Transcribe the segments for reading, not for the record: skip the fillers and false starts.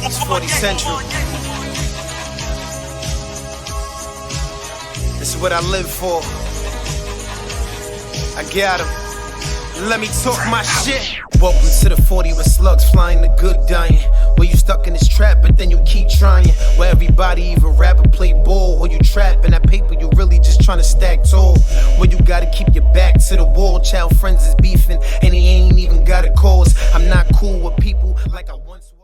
It's 40 Central. This is what I live for. I got 'em. Let me talk my shit. Welcome to the 40 with slugs flying, the good dying. Where you stuck in this trap, but then you keep trying. Where everybody either rap or play ball, or you trapping that paper, you really just trying to stack tall. Where you gotta keep your back to the wall. Child friends is beefing, and he ain't even got a cause. I'm not cool with people like I once was.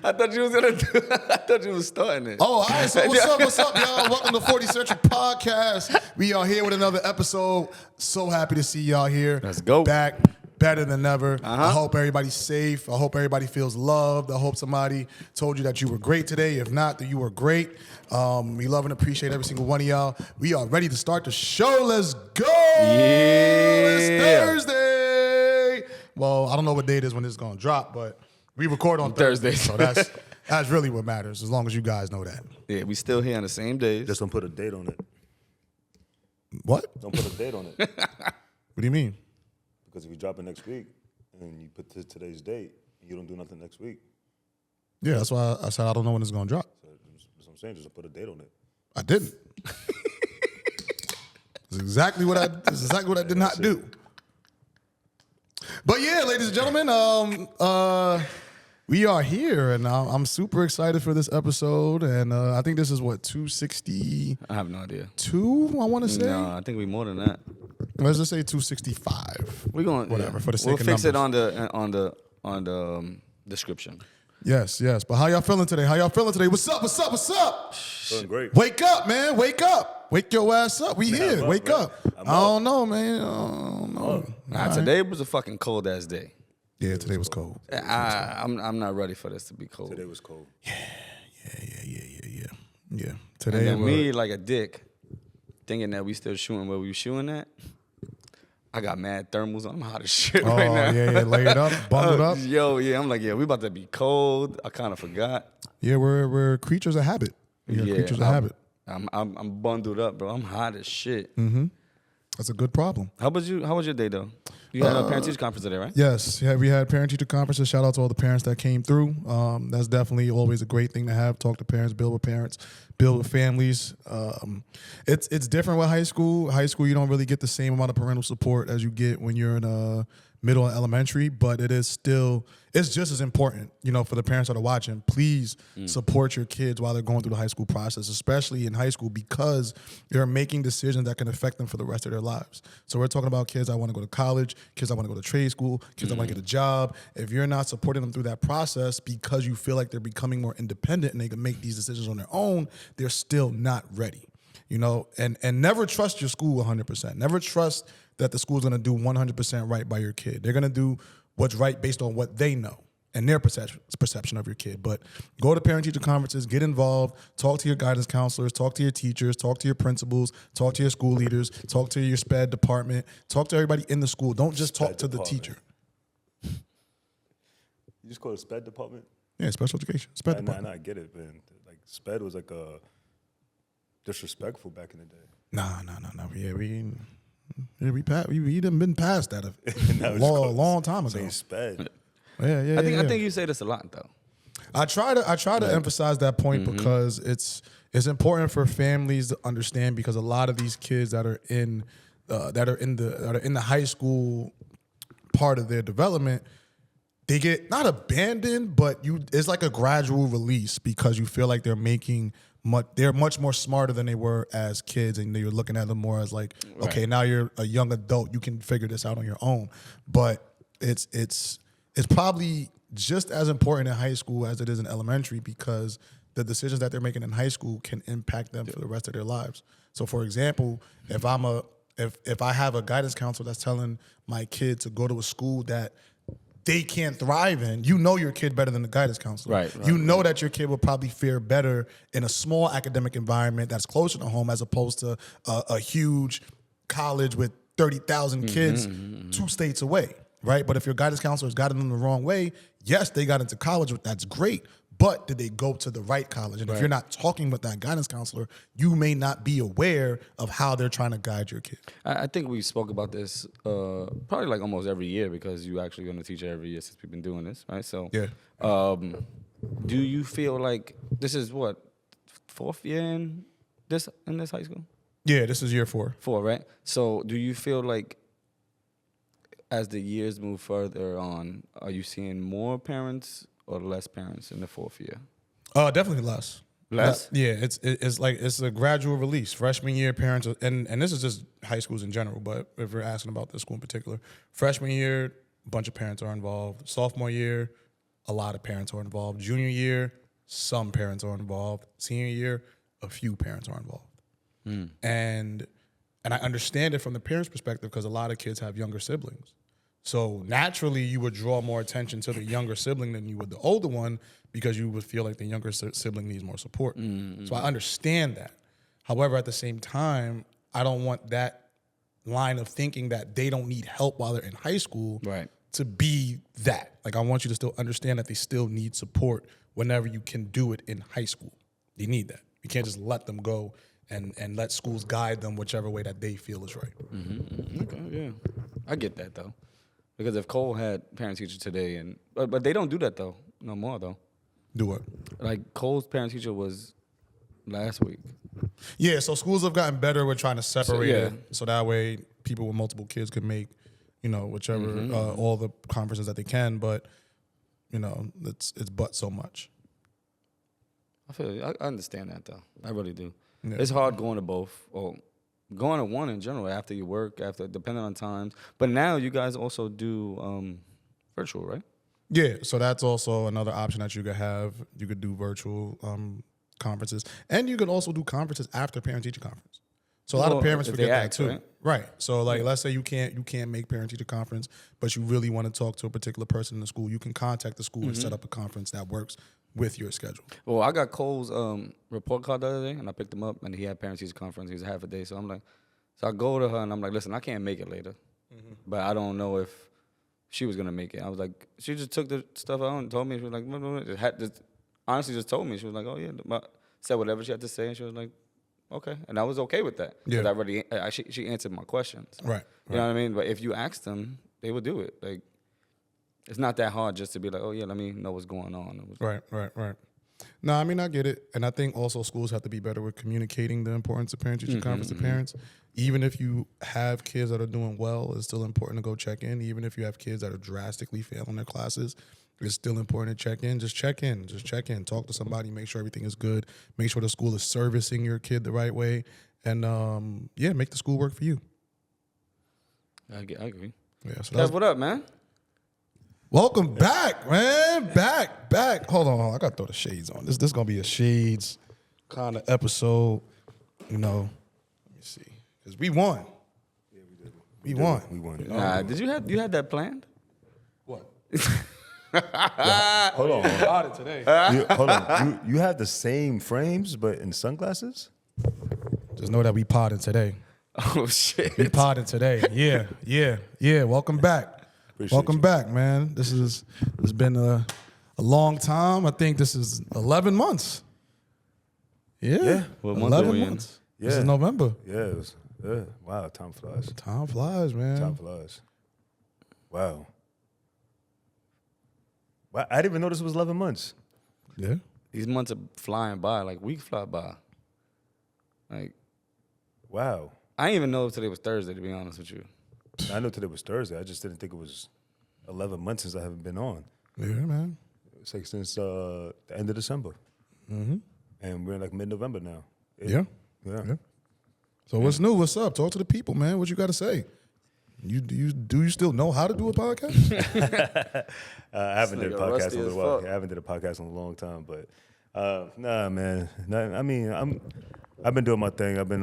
I thought you was gonna do. I thought you was starting it. Oh, all right. So what's up, y'all? Welcome to 40Central Podcast. We are here with another episode. So happy to see y'all here. Let's go. Back better than ever. I hope everybody's safe. I hope everybody feels loved. I hope somebody told you that you were great today. If not, that you were great. We love and appreciate every single one of y'all. We are ready to start the show. Let's go. Yeah. It's Thursday. Well, I don't know what day it is when this is going to drop, but we record on Thursday, so that's really what matters, as long as you guys know that. Yeah, we still here on the same days. Just don't put a date on it. What? Don't put a date on it. What do you mean? Because if you drop it next week and you put today's date, you don't do nothing next week. Yeah, that's why I said I don't know when it's going to drop. So that's what I'm saying. Just put a date on it. I didn't. That's exactly what I did not do. But yeah, ladies and gentlemen, we are here, and I'm super excited for this episode. And I think this is what 260. I have no idea. I want to say. No, I think we more than that. Let's just say 265. We're going whatever for the sake we'll of fix numbers. it on the description. Yes. But how y'all feeling today? What's up? Feeling great. Wake up, man. Wake up. Wake your ass up. We here. I'm up, Wake man. up. I'm I don't know, man. I don't know. Nah, today was a fucking cold ass day. Yeah, today was cold. I'm not ready for this to be cold. Today was cold. Yeah. And Today then me like a dick, thinking that we still shooting where we were shooting at. I got mad thermals on. I'm hot as shit right now. Yeah, layered up, bundled up. I'm like, we about to be cold. I kind of forgot. Yeah, we're creatures of habit. Creatures of habit. I'm bundled up, bro. I'm hot as shit. Mm-hmm. That's a good problem. How was your day though? You had a parent-teacher conference today, right? Yes, we had parent-teacher conferences. Shout out to all the parents that came through. That's definitely always a great thing to have. Talk to parents, build with parents, build with families. It's different with high school. High school, you don't really get the same amount of parental support as you get when you're in middle and elementary, but it's just as important, for the parents that are watching. Please support your kids while they're going through the high school process, especially in high school, because they're making decisions that can affect them for the rest of their lives. So we're talking about kids that want to go to college, kids that want to go to trade school, kids that want to get a job. If you're not supporting them through that process because you feel like they're becoming more independent and they can make these decisions on their own, they're still not ready. And never trust your school 100%. Never trust that the school's going to do 100% right by your kid. They're going to do what's right based on what they know and their perception of your kid. But go to parent-teacher conferences, get involved, talk to your guidance counselors, talk to your teachers, talk to your principals, talk to your school leaders, talk to your SPED department, talk to everybody in the school. Don't just talk to the teacher. You just call it SPED department? Yeah, special education, SPED department. Nah, I get it, man. Like SPED was like disrespectful back in the day. Nah. Yeah, we done been past that a long time ago. Saying SPED. Yeah. I think you say this a lot though. I try to emphasize that point because it's important for families to understand, because a lot of these kids that are in the high school part of their development, they get not abandoned, but it's like a gradual release because you feel like they're much more smarter than they were as kids, and you're looking at them more as like, okay, now you're a young adult, you can figure this out on your own. But it's probably just as important in high school as it is in elementary, because the decisions that they're making in high school can impact them for the rest of their lives. So, for example, if I have a guidance counselor that's telling my kid to go to a school that they can't thrive in, your kid better than the guidance counselor. Right, That your kid will probably fare better in a small academic environment that's closer to home, as opposed to a huge college with 30,000 kids 2 states away, right? But if your guidance counselor has gotten them the wrong way, yes, they got into college, that's great, but did they go to the right college? And if you're not talking with that guidance counselor, you may not be aware of how they're trying to guide your kid. I think we spoke about this probably like almost every year because you actually going to teach it every year since we've been doing this, right? So, do you feel like this is what 4th year in this high school? Yeah, this is year 4. 4, right? So, do you feel like as the years move further on, are you seeing more parents or less parents in the 4th year? Definitely less. Less? Yeah, it's like it's a gradual release. Freshman year, parents, and this is just high schools in general, but if we're asking about this school in particular, freshman year, a bunch of parents are involved. Sophomore year, a lot of parents are involved. Junior year, some parents are involved. Senior year, a few parents are involved. And I understand it from the parents' perspective because a lot of kids have younger siblings. So naturally, you would draw more attention to the younger sibling than you would the older one because you would feel like the younger sibling needs more support. So I understand that. However, at the same time, I don't want that line of thinking that they don't need help while they're in high school to be that. Like, I want you to still understand that they still need support whenever you can do it in high school. They need that. You can't just let them go and let schools guide them whichever way that they feel is right. Okay, yeah. I get that, though. Because if Cole had parent-teacher today, but they don't do that, though, no more, though. Do what? Like, Cole's parent-teacher was last week. Yeah, so schools have gotten better with trying to separate yeah. it, so that way people with multiple kids can make, whichever all the conferences that they can. But it's but so much. I feel you. I understand that though. I really do. Yeah. It's hard going to both, or going to one in general after you work, depending on times. But now you guys also do virtual, right? Yeah, so that's also another option that you could have. You could do virtual conferences, and you could also do conferences after parent-teacher conference. So a lot of parents forget that too. Right. So let's say you can't make parent-teacher conference, but you really want to talk to a particular person in the school. You can contact the school and set up a conference that works with your schedule. Well, I got Cole's report card the other day, and I picked him up, and he had parent-teacher conference. He was half a day, so I go to her, and I'm like, listen, I can't make it later, but I don't know if she was gonna make it. I was like, she just took the stuff out and told me. She was like, honestly, just told me. She was like, oh yeah, said whatever she had to say, and she was like, okay, and I was okay with that. Yeah, she answered my questions. Right. You know what I mean? But if you asked them, they would do it. Like, it's not that hard just to be like, oh yeah, let me know what's going on. Right. No, I mean, I get it. And I think also schools have to be better with communicating the importance of parent-teacher conference to parents. Even if you have kids that are doing well, it's still important to go check in. Even if you have kids that are drastically failing their classes, it's still important to check in. Just check in. Talk to somebody. Make sure everything is good. Make sure the school is servicing your kid the right way. And, make the school work for you. I agree. Yeah. So Kev, what up, man? Welcome back, man. Back. Hold on. I got to throw the shades on. This is going to be a shades kind of episode. Let me see. Because we won. Yeah, we did. We won. We won. Nah, you had that planned? What? Hold on. Got it today. Hold on. You have the same frames, but in sunglasses? Just know that we podded today. Oh, shit. We podded today. Yeah. Welcome back. Welcome back, man. It's been a long time. I think this is 11 months. Yeah. What month 11 are we in? months. This is November. Yeah, wow, time flies. Time flies, man. Time flies. Wow. I didn't even know this was 11 months. Yeah. These months are flying by, like weeks fly by. Like, Wow. I didn't even know if today was Thursday, to be honest with you. I know today was Thursday. I just didn't think it was 11 months since I haven't been on. Yeah, man. It's like since the end of December. And we're in like mid-November now. Yeah. So what's new? What's up? Talk to the people, man. What you got to say? Do you still know how to do a podcast? I haven't did a podcast rusty in a as while. fuck. I haven't did a podcast in a long time, but nah, man. I mean, I've been doing my thing. I've been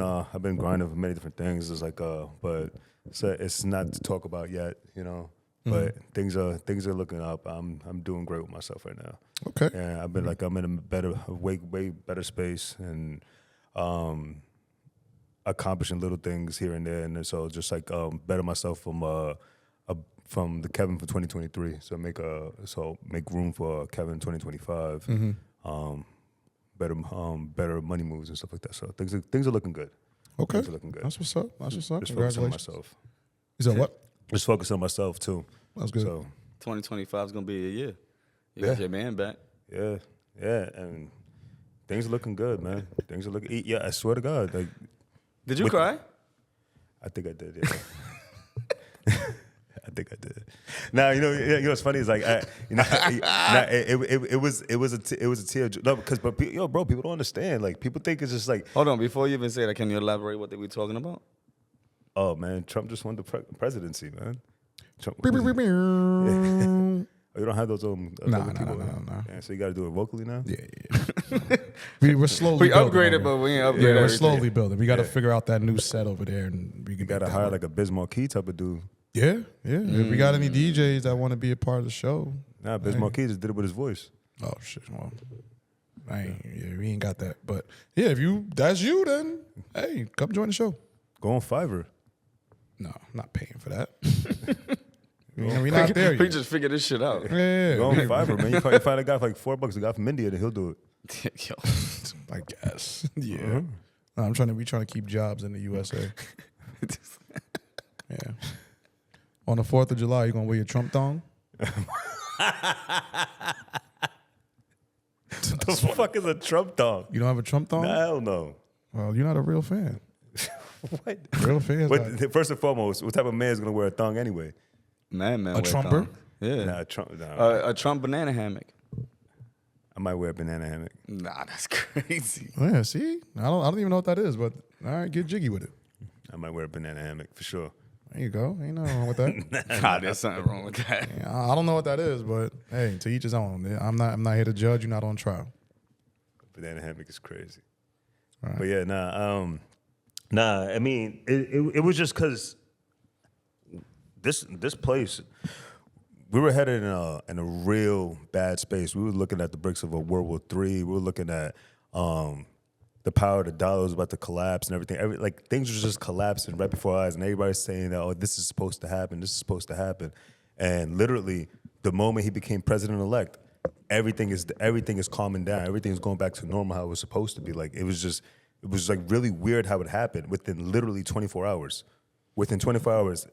grinding for many different things. It's like, but it's not to talk about yet, But things are looking up. I'm doing great with myself right now. Okay. And I've been I'm in a way better space and accomplishing little things here and there, and so just better myself from the Kevin for 2023. So make room for Kevin 2025. better money moves and stuff like that. So things are looking good. Okay. Things are looking good. That's what's up. That's what's up. Just focus on Congratulations. myself. You said what? Just focus on myself too. That's good. So 2025 is gonna be a year. You got your man back. yeah, and things are looking good, man. Things are looking. Yeah, I swear to God. Like, Did you cry? I think I did. Yeah. I think I did. Now you know what's funny is like it was a tear. No, because bro, people don't understand. Like people think it's just like. Hold on, before you even say that, can you elaborate what they were talking about? Oh man, Trump just won the presidency, man. Trump. Oh, you don't have those people. No. Yeah, so you got to do it vocally now. Yeah. We're slowly. We building upgraded, over but here. we ain't upgraded. Yeah, we're everything. slowly building. We got to figure out that new set over there, and we You got to hire like a Biz Marquee type of dude. Yeah. If we got any DJs that want to be a part of the show, Nah, Biz Marquee just did it with his voice. oh shit, well, we ain't got that. But yeah, if that's you, then hey, come join the show. Go on Fiverr. No, I'm not paying for that. we not there We yet. just figured this shit out. Yeah, Go on Fiverr, man. You find a guy for like $4, a guy from India, then he'll do it. Yo. I guess. Yeah. No, we trying to keep jobs in the USA. Yeah. On the 4th of July, you gonna wear your Trump thong? The fuck is a Trump thong? You don't have a Trump thong? Hell no. Well, you're not a real fan. What? Real fans. First and foremost, what type of man is gonna wear a thong anyway? Man, A wear Trumper? thong. Yeah. Nah, Trump. Nah, A Trump banana hammock. I might wear a banana hammock. Nah, that's crazy. Yeah, see? I don't even know what that is, but all right, get jiggy with it. I might wear a banana hammock for sure. There you go. Ain't nothing wrong with that. Nah, there's something wrong with that. Yeah, I don't know what that is, but hey, to each his own. I'm not here to judge. You're not on trial. Banana hammock is crazy. Right. But yeah, nah. I mean, it was just because this place, we were headed in a real bad space. We were looking at the bricks of a World War III. We were looking at the power of the dollar was about to collapse and everything. Like things were just collapsing right before our eyes, and everybody's saying that, oh, this is supposed to happen. This is supposed to happen. And literally, the moment he became president-elect, everything is calming down. Everything is going back to normal how it was supposed to be. Like it was like really weird how it happened within literally 24 hours. Within 24 hours,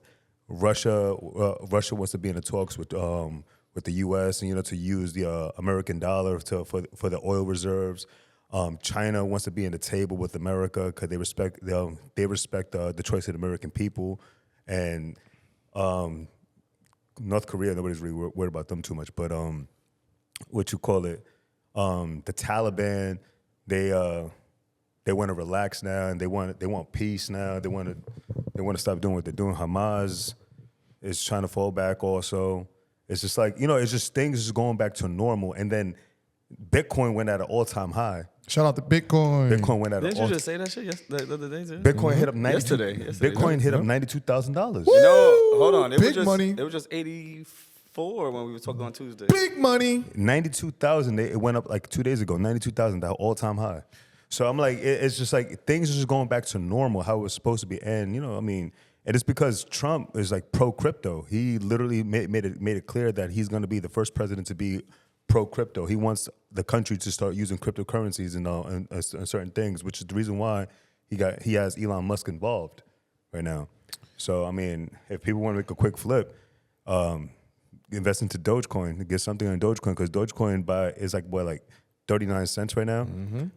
Russia wants to be in the talks with the U.S. and to use the American dollar for the oil reserves. China wants to be in the table with America because they respect the choice of the American people, and North Korea, nobody's really worried about them too much. But the Taliban, they want to relax now, and they want peace now. They want to stop doing what they're doing. Hamas is trying to fall back also. It's just like, it's just things just going back to normal. And then Bitcoin went at an all-time high. Shout out to Bitcoin. Bitcoin went at Didn't an you just say that shit the other day, too? Bitcoin hit up Yesterday. Bitcoin hit up $92,000. Hold on. It Big was just, money. It was just 84 when we were talking on Tuesday. Big money. 92,000. It went up like 2 days ago. 92,000, that all-time high. So I'm like, it's just like things are just going back to normal, how it was supposed to be. And and it's because Trump is like pro-crypto. He literally made it clear that he's going to be the first president to be pro-crypto. He wants the country to start using cryptocurrencies and certain things, which is the reason why he has Elon Musk involved right now. So I mean, if people want to make a quick flip, invest into Dogecoin, get something on Dogecoin, because Dogecoin is like 39 cents right now,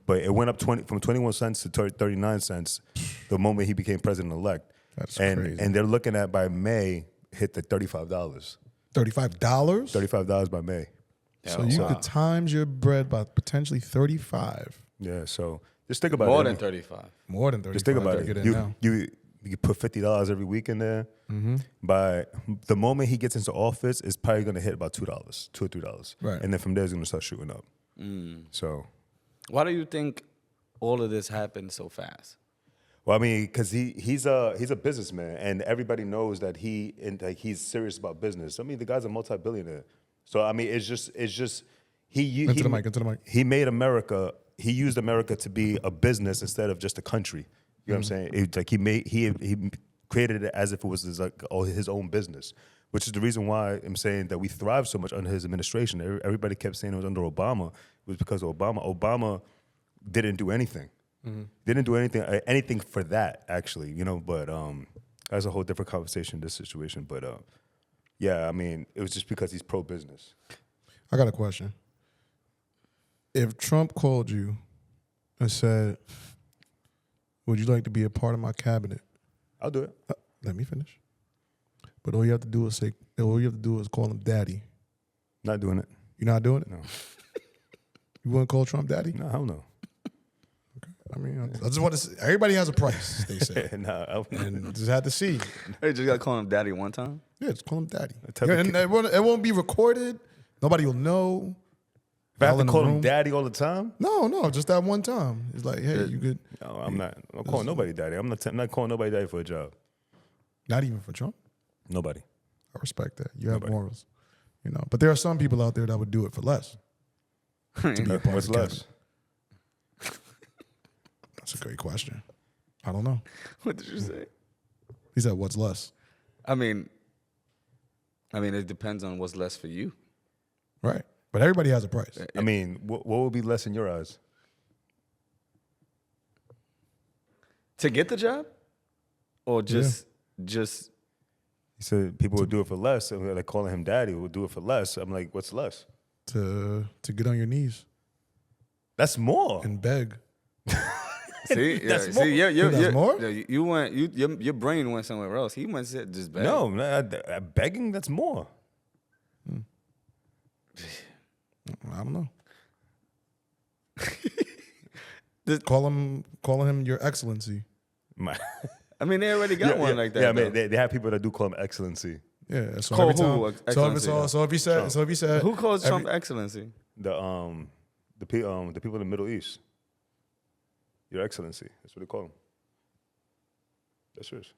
but it went up from 21 cents to 39 cents the moment he became president-elect. That's crazy. And they're looking at by May hit the $35. $35? $35 by May. So you could times your bread by potentially 35. Yeah, so just think about it. More than 35. More than 35. Just think about Get it. in now. You put $50 every week in there. By the moment he gets into office, it's probably going to hit about $2 or $3. Right. And then from there, it's going to start shooting up. So, Why do you think all of this happened so fast? well, I mean, because he's a businessman, and everybody knows that he's serious about business. I mean, the guy's a multi-billionaire. So I mean, it's just Into the mic. He made America. He used America to be a business instead of just a country. You know what I'm saying? It's like he created it as if it was his own business, which is the reason why I'm saying that we thrived so much under his administration. Everybody kept saying it was under Obama. It was because of Obama. Obama didn't do anything. Didn't do anything for that, actually, but that's a whole different conversation in this situation. But yeah, I mean, it was just because he's pro-business. I got a question. If Trump called you and said, would you like to be a part of my cabinet? I'll do it. Let me finish. But all you have to do is call him daddy. Not doing it. You're not doing it? No. You wouldn't call Trump daddy? No, hell no. Okay. I mean, I just want to say, everybody has a price, they say. And just had to see. Hey, just got to call him daddy one time? Yeah, just call him daddy. And it won't be recorded. Nobody will know. If I have to call him daddy all the time? No, just that one time. It's like, hey, you could. No, I'm not calling nobody daddy. I'm not calling nobody daddy for a job. Not even for Trump? Nobody. I respect that. You have morals. But there are some people out there that would do it for less. What's less? That's a great question. I don't know. What did you say? He said, what's less? I mean, it depends on what's less for you. Right. But everybody has a price. I mean, what would be less in your eyes? To get the job? Or just He said people would do it for less. And like calling him daddy would do it for less. I'm like, what's less? To get on your knees That's more. and beg. See, That's more. That's more? Your brain went somewhere else. He went to just beg. No, begging, that's more. I don't know. Calling him your excellency. I mean, they already got one like that. Yeah, I mean, they have people that do call him excellency. Yeah. So Call every time, who excellency? so if he said, Who calls Trump excellency? The people in the Middle East. Your excellency. That's what they call him. That's yours.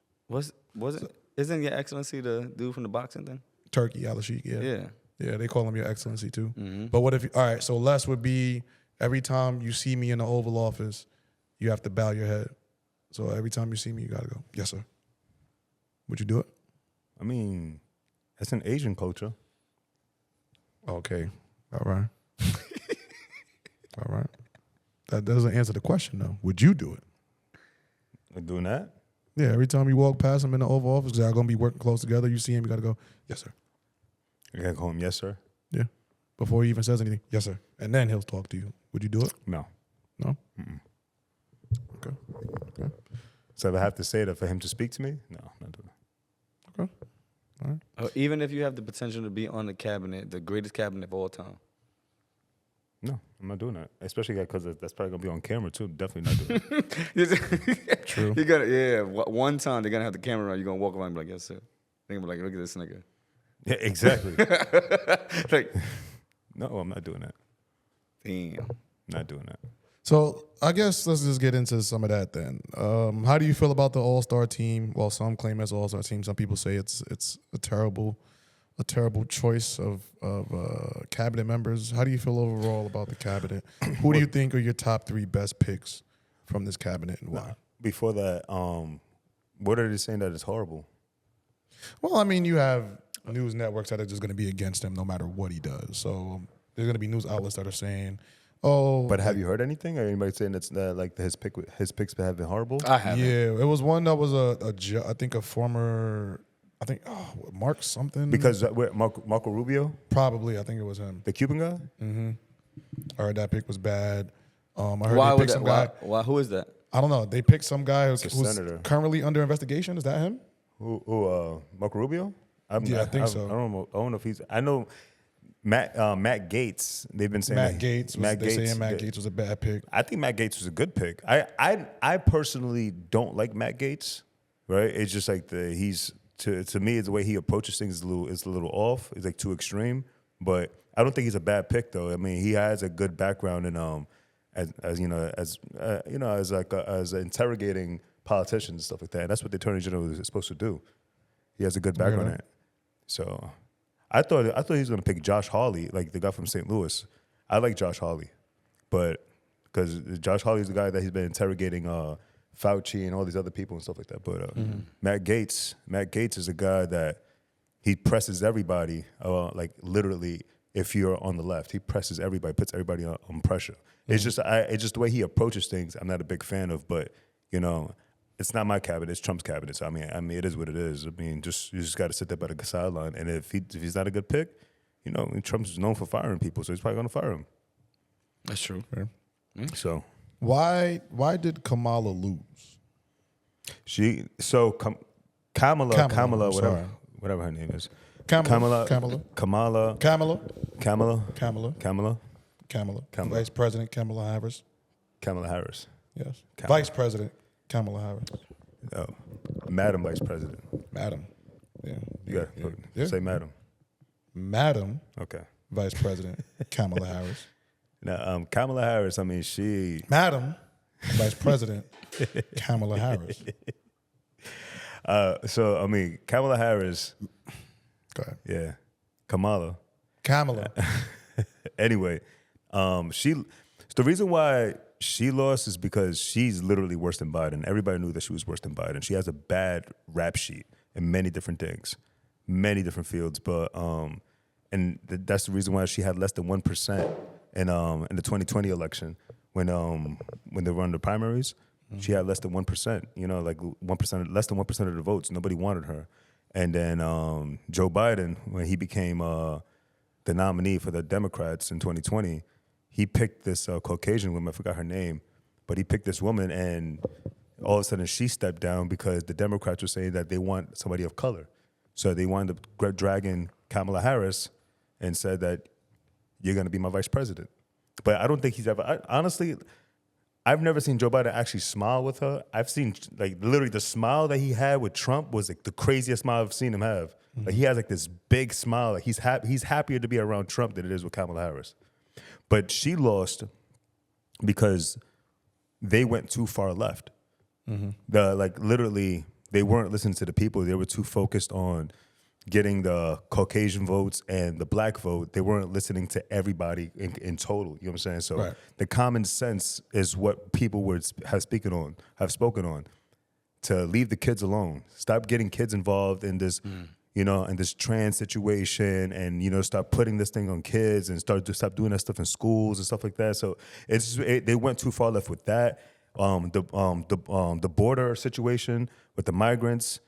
Isn't your excellency the dude from the boxing thing? Turkey, Al-Sheikh, Yeah. Yeah, they call him your excellency too. But what if, all right, so less would be every time you see me in the Oval Office, you have to bow your head. So every time you see me, you got to go, yes, sir. Would you do it? I mean, that's an Asian culture. Okay. All right. All right. That doesn't answer the question, though. Would you do it? Like doing that? Yeah, every time you walk past him in the Oval Office, because y'all going to be working close together, you see him, you got to go, yes, sir. You gotta call him yes, sir? Yeah. Before he even says anything, yes, sir. And then he'll talk to you. Would you do it? No. No? Okay. So if I have to say that for him to speak to me? No, I'm not doing it. Okay. All right. Even if you have the potential to be on the cabinet, the greatest cabinet of all time. No, I'm not doing that. Especially because that's probably gonna be on camera too. Definitely not doing it. True. You gotta, one time they're gonna have the camera on. You're gonna walk around and be like, yes, sir. They're gonna be like, look at this nigga. Yeah, exactly. Like, no, I'm not doing that. damn. Not doing that. So I guess let's just get into some of that then. How do you feel about the All-Star team? Well, some claim it's an All-Star team. Some people say it's a terrible choice of cabinet members. How do you feel overall about the cabinet? Who do you think are your top 3 best picks from this cabinet and why? Before that, what are they saying that it's horrible? Well, I mean, you have news networks that are just going to be against him no matter what he does. So there's going to be news outlets that are saying, "Oh." But have you heard anything? Or anybody saying that's like his picks have been horrible? I haven't. Yeah, it was one that was a former Mark something. Because Marco Rubio, probably I think it was him. the Cuban guy. I heard that pick was bad. I heard Why they was picked that? some guy. Why? Who is that? I don't know. They picked some guy who's senator. currently under investigation. Is that him? Who? Marco Rubio? I think so. I don't know if he's. I know Matt Gaetz. They've been saying Matt Gaetz. Matt Gaetz was a bad pick. I think Matt Gaetz was a good pick. I personally don't like Matt Gaetz. Right? It's just like he's to me, it's the way he approaches things is a little off. It's like too extreme. But I don't think he's a bad pick though. I mean, he has a good background in as interrogating politicians and stuff like that. And that's what the Attorney General is supposed to do. He has a good background in it. So I thought he was going to pick Josh Hawley, like the guy from St. Louis. I like Josh Hawley, but because Josh Hawley is the guy that he's been interrogating Fauci and all these other people and stuff like that. But Matt Gaetz is a guy that he presses everybody, like literally. If you're on the left, he presses everybody, puts everybody on pressure. It's just the way he approaches things. I'm not a big fan of, but it's not my cabinet. It's Trump's cabinet. So I mean, it is what it is. I mean, you just got to sit there by the sideline. And if he's not a good pick, Trump's known for firing people, so he's probably gonna fire him. That's true. Yeah. So Why did Kamala lose? Kamala, sorry. whatever her name is. Kamala. Vice President Kamala Harris. Kamala Harris. Yes. Vice President Kamala Harris. Oh, Madam Vice President. Madam. Yeah. You got say Madam. Madam. Okay. Vice President Kamala Harris. Now, Kamala Harris, I mean, she... Madam Vice President Kamala Harris. So, I mean, Kamala Harris... Go ahead. Yeah. Kamala. Anyway, the reason why she lost is because she's literally worse than Biden. Everybody knew that she was worse than Biden. She has a bad rap sheet in many different things, many different fields. But that's the reason why she had less than 1% in the 2020 election when they run the primaries. She had less than 1%. Like 1%, less than 1% of the votes. Nobody wanted her. And then Joe Biden, when he became the nominee for the Democrats in 2020, he picked this Caucasian woman. I forgot her name, but he picked this woman, and all of a sudden she stepped down because the Democrats were saying that they want somebody of color. So they wound up dragging Kamala Harris and said that you're going to be my vice president. But I don't think he's ever. Honestly, I've never seen Joe Biden actually smile with her. I've seen literally the smile that he had with Trump was like the craziest smile I've seen him have. Like he has like this big smile. Like he's happier to be around Trump than it is with Kamala Harris. But she lost because they went too far left. Literally, they weren't listening to the people. They were too focused on getting the Caucasian votes and the black vote. They weren't listening to everybody in total. You know what I'm saying? So the common sense is what people have spoken on to leave the kids alone. Stop getting kids involved in this, in this trans situation, and start putting this thing on kids and stop doing that stuff in schools and stuff like that. So they went too far left with that. The border situation with the migrants.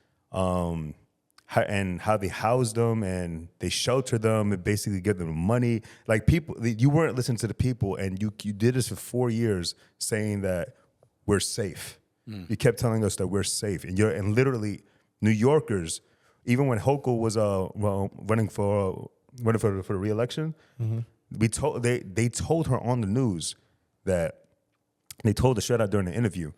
And how they housed them and they sheltered them and basically give them money. Like people, you weren't listening to the people, and you did this for 4 years saying that we're safe. You kept telling us that we're safe, and literally New Yorkers, even when Hochul was running for the re-election, they told her on the news that they told her straight out during the interview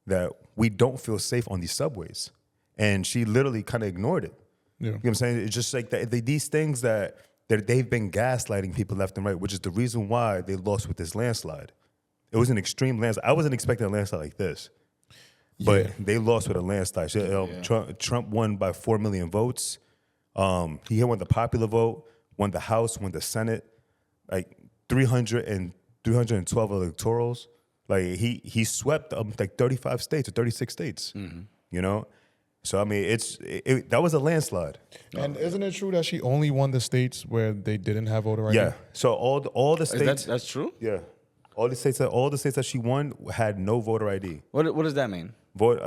that we don't feel safe on these subways. And she literally kind of ignored it. Yeah. You know what I'm saying? It's just like these things that they've been gaslighting people left and right, which is the reason why they lost with this landslide. It was an extreme landslide. I wasn't expecting a landslide like this, but they lost with a landslide. Trump won by 4 million votes. He won the popular vote, won the House, won the Senate, like 312 electorals. Like he swept like 35 states or 36 states. So I mean, that was a landslide. And isn't it true that she only won the states where they didn't have voter ID? Yeah. So all the states. That's true. Yeah. All the states that she won had no voter ID. What does that mean?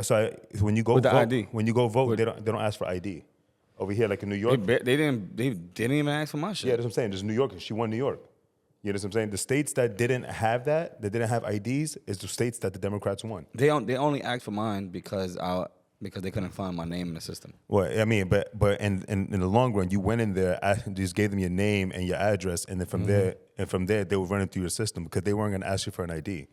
So when you go with the vote, ID. When you go vote, they don't ask for ID. Over here, like in New York, they didn't even ask for my shit. Yeah, that's what I'm saying. Just New York. She won New York. You know what I'm saying? The states that didn't have that didn't have IDs, is the states that the Democrats won. They only asked for mine because they couldn't find my name in the system. Well, I mean, but in the long run, you went in there, just gave them your name and your address, and then from there they were running through your system because they weren't going to ask you for an ID.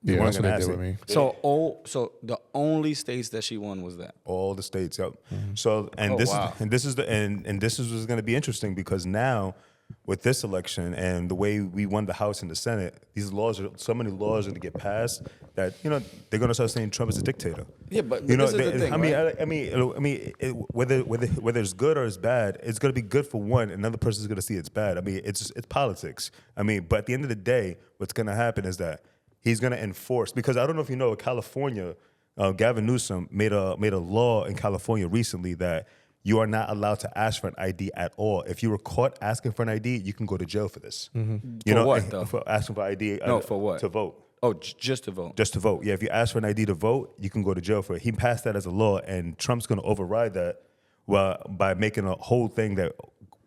Yeah, that's what they did with me. So the only states that she won was that. All the states, yep. So this is what's going to be interesting because now, with this election and the way we won the House and the Senate, so many laws are going to get passed that they're going to start saying Trump is a dictator. Yeah, but this is the thing. I mean, whether it's good or it's bad, it's going to be good for one. Another person is going to see it's bad. I mean, it's politics. I mean, but at the end of the day, what's going to happen is that he's going to enforce, because I don't know if you know, California, Gavin Newsom made a law in California recently that you are not allowed to ask for an ID at all. If you were caught asking for an ID, you can go to jail for this. You For know, what, though? for asking for ID. No, for what? To vote. Oh, just to vote. Just to vote. Yeah, if you ask for an ID to vote, you can go to jail for it. He passed that as a law, and Trump's going to override that by making a whole thing that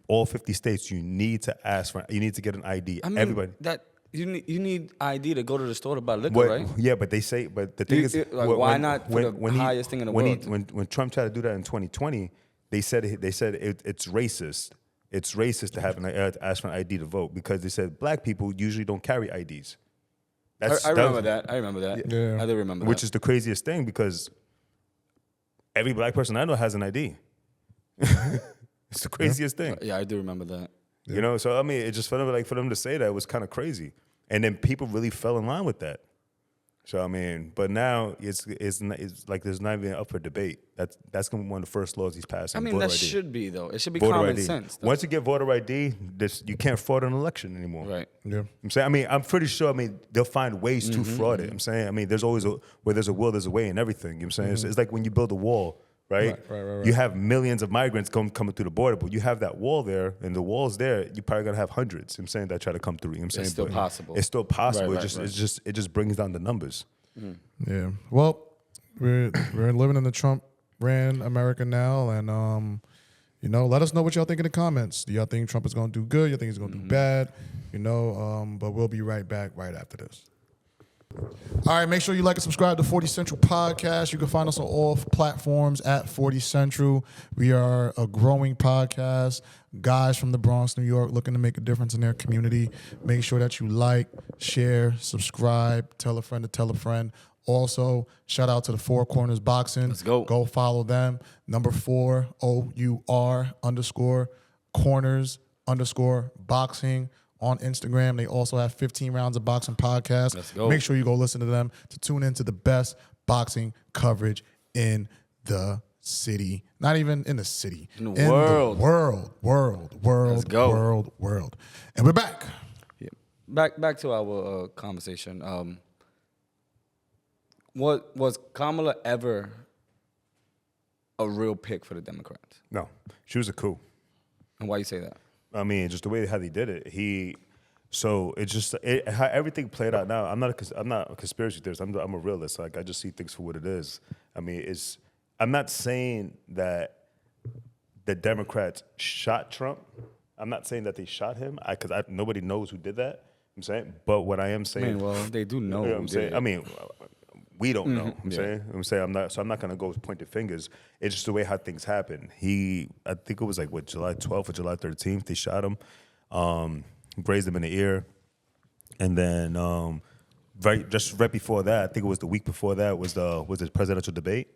all 50 states you need to get an ID. I mean, Everybody. that you need ID to go to the store to buy liquor, What- right? Yeah, but the thing is, why not for the highest thing in the world? When Trump tried to do that in 2020, they said it's racist. It's racist to have to ask for an ID to vote because they said black people usually don't carry IDs. I remember that. I remember that. Yeah. I do remember Which that. is the craziest thing because every black person I know has an ID. It's the craziest thing. Yeah, I do remember that. You know, so I mean, it just for them to say that was kind of crazy, and then people really fell in line with that. So I mean, but now it's like there's not even up for debate. That's gonna be one of the first laws he's passing. I mean, voter that ID. should be though. It should be Voter common ID. sense. Though. Once you get voter ID, you can't fraud an election anymore. Right. Yeah. I'm saying. I mean, I'm pretty sure. I mean, they'll find ways to fraud it. I'm saying. I mean, there's always where there's a will, there's a way, and everything. You know what I'm saying. It's like when you build a wall. Right? Right. You have millions of migrants coming through the border, but you have that wall there, and the wall's there. You probably gonna have hundreds. I'm saying that try to come through. You know what I'm saying It's still But possible. It's still possible. Right. It just brings down the numbers. Yeah. Well, we're living in the Trump ran America now, and let us know what y'all think in the comments. Do y'all think Trump is going to do good? You think he's going to do bad? But we'll be right back right after this. All right, make sure you like and subscribe to 40 Central Podcast. You can find us on all platforms at 40 Central. We are a growing podcast. Guys from the Bronx, New York, looking to make a difference in their community. Make sure that you like, share, subscribe, tell a friend to tell a friend. Also, shout out to the Four Corners Boxing. Let's go. Go follow them. Number 4, OUR_corners_boxing. On Instagram, they also have 15 Rounds of Boxing podcast. Let's go. Make sure you go listen to them to tune into the best boxing coverage in the city. Not even in the city. In the world. World. Let's go. World. And we're back. Yeah. Back to our conversation. Was Kamala ever a real pick for the Democrats? No, she was a coup. And why you say that? I mean, just the way how they did it. How everything played out. Now, I'm not a conspiracy theorist. I'm a realist. Like I just see things for what it is. I mean, I'm not saying that the Democrats shot Trump. I'm not saying that they shot him because nobody knows who did that. I'm saying, but what I am saying, I mean, well, they do know. you know what who I'm did saying. it. I mean, we don't know. Yeah. I'm saying I'm not gonna go point the fingers. It's just the way how things happen. I think it was like July 12th or July 13th. They shot him, grazed him in the ear, and then right before that, I think it was the week before that was the presidential debate.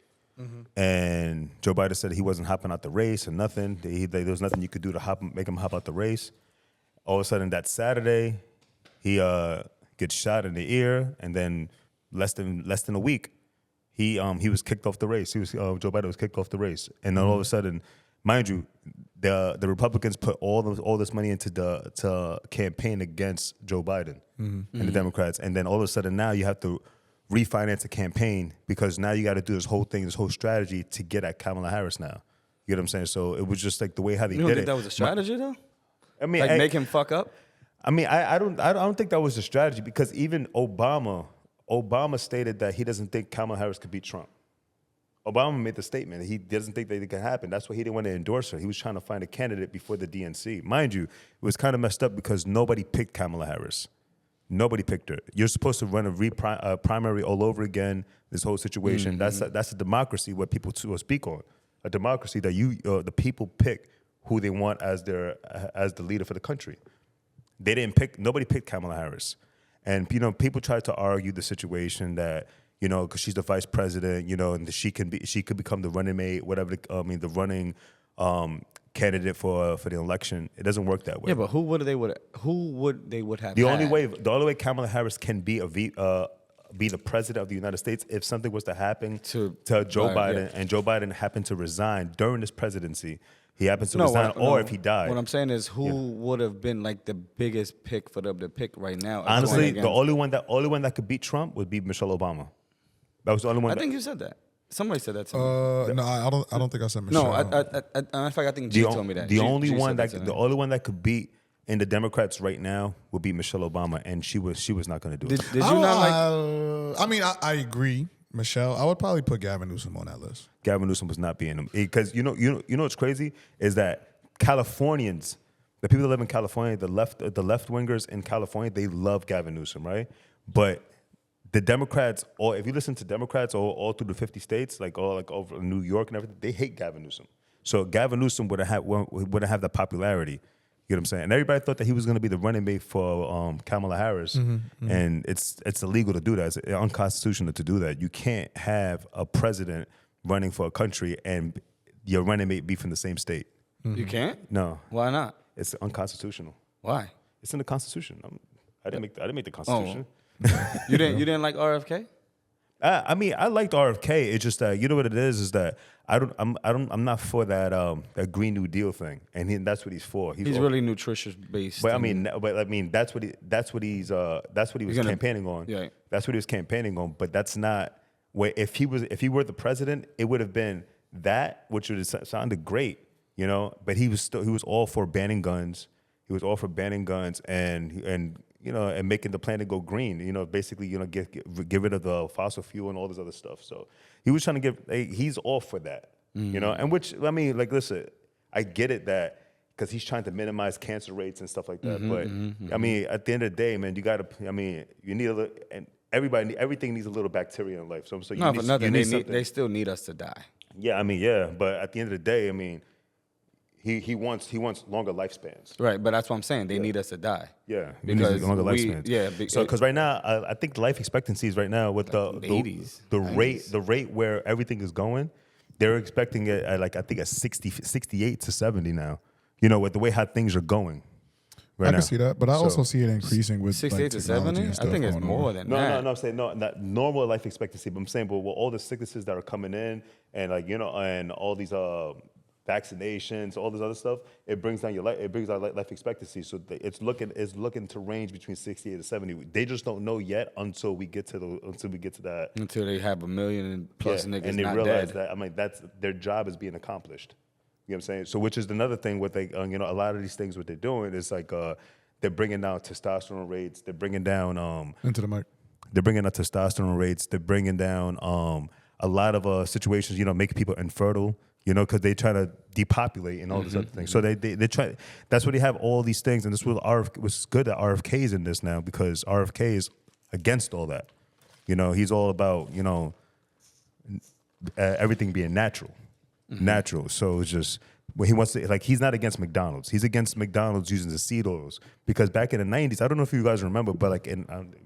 And Joe Biden said he wasn't hopping out the race or nothing. There was nothing you could do to make him hop out the race. All of a sudden, that Saturday, he gets shot in the ear, and then less than a week, he was kicked off the race. Joe Biden was kicked off the race, and then all of a sudden, mind you, the Republicans put all this money to campaign against Joe Biden and the Democrats, and then all of a sudden now you have to refinance a campaign because now you got to do this whole strategy to get at Kamala Harris now. You get what I'm saying? So it was just like the way how they You don't did think it. that was a strategy though? I mean, Like make him fuck up? I mean, I don't think that was the strategy because even Obama stated that he doesn't think Kamala Harris could beat Trump. Obama made the statement that he doesn't think that it could happen. That's why he didn't want to endorse her. He was trying to find a candidate before the DNC. Mind you, it was kind of messed up because nobody picked Kamala Harris. Nobody picked her. You're supposed to run a primary all over again. This whole situation. That's a democracy. What people speak on. A democracy that the people pick who they want as the leader for the country. Nobody picked Kamala Harris. And, people try to argue the situation that, because she's the vice president, and she could become the running mate, the running candidate for the election. It doesn't work that way. Yeah, but who would they have? The only way Kamala Harris can be the president of the United States if something was to happen to Joe Biden, and Joe Biden happened to resign during his presidency. He happens to resign, or if he died. What I'm saying is, who would have been like the biggest pick for them to pick right now? Honestly, the only one that could beat Trump would be Michelle Obama. That was the only one. I think you said that. Somebody said that to me. No, I don't think I said Michelle. No, in fact, I think G told me that. The G only one said that to the me. only one that could beat in the Democrats right now would be Michelle Obama, and she was not going to do it. Did you not like? I mean, I agree, Michelle. I would probably put Gavin Newsom on that list. Gavin Newsom was not being him because you know what's crazy is that Californians, the people that live in California, the left wingers in California, they love Gavin Newsom, right? But the Democrats, or if you listen to Democrats all through the 50 states, like over New York and everything, they hate Gavin Newsom. So Gavin Newsom wouldn't have the popularity. You know what I'm saying? And everybody thought that he was going to be the running mate for Kamala Harris, and it's illegal to do that. It's unconstitutional to do that. You can't have a president running for a country and your running mate be from the same state. You can't? No, Why not? it's unconstitutional. Why? It's in the Constitution. I didn't make the Constitution. You didn't like RFK? I mean, I liked RFK. It's just that you know what it is that I'm not for that Green New Deal thing, and that's what he's for. He's really nutritious based. But I mean, that's what he was campaigning on. Yeah. That's what he was campaigning on. But that's not where if he were the president, it would have been that, which would have sounded great, you know. But he was all for banning guns. He was all for banning guns and you know, and making the planet go green. You know, basically, you know, get rid of the fossil fuel and all this other stuff. So he was trying to he's all for that. You know, and which I mean, like, listen, I get it that because he's trying to minimize cancer rates and stuff like that. But I mean, at the end of the day, man, you got to. I mean, you need a little, and everything needs a little bacteria in life. So you no, need, for nothing. you They still need us to die. Yeah, I mean, yeah, but at the end of the day, I mean, he wants longer lifespans. Right, but that's what I'm saying. They need us to die. Yeah, because longer lifespans. Yeah, so because right now, I think the life expectancies right now with the 80s, the rate where everything is going, they're expecting it at like I think at 68 to 70 now. You know, with the way how things are going. Right I now. can see that, but I also see it increasing with 68 like, to technology 70. and I stuff think it's going more on. than No, that. I'm saying not normal life expectancy, but I'm saying, but with all the sicknesses that are coming in, and like you know, and all these vaccinations, all this other stuff, it brings down life expectancy. So it's looking to range between 68 to 70. They just don't know yet until we get to that. Until they have 1 million plus niggas and they not realize dead. that I mean that's their job is being accomplished. You know what I'm saying? So which is another thing what they you know, a lot of these things what they're doing is like they're bringing down testosterone rates. They're bringing down Into the mic. They're bringing down testosterone rates. They're bringing down a lot of situations, you know, make people infertile, you know, because they try to depopulate and all this other things. So they try. That's why they have all these things, and this was good that RFK is in this now because RFK is against all that. You know, he's all about you know everything being natural. So it's just when he wants to, like, he's not against McDonald's. He's against McDonald's using the seed oils because back in the 90s, I don't know if you guys remember, but like,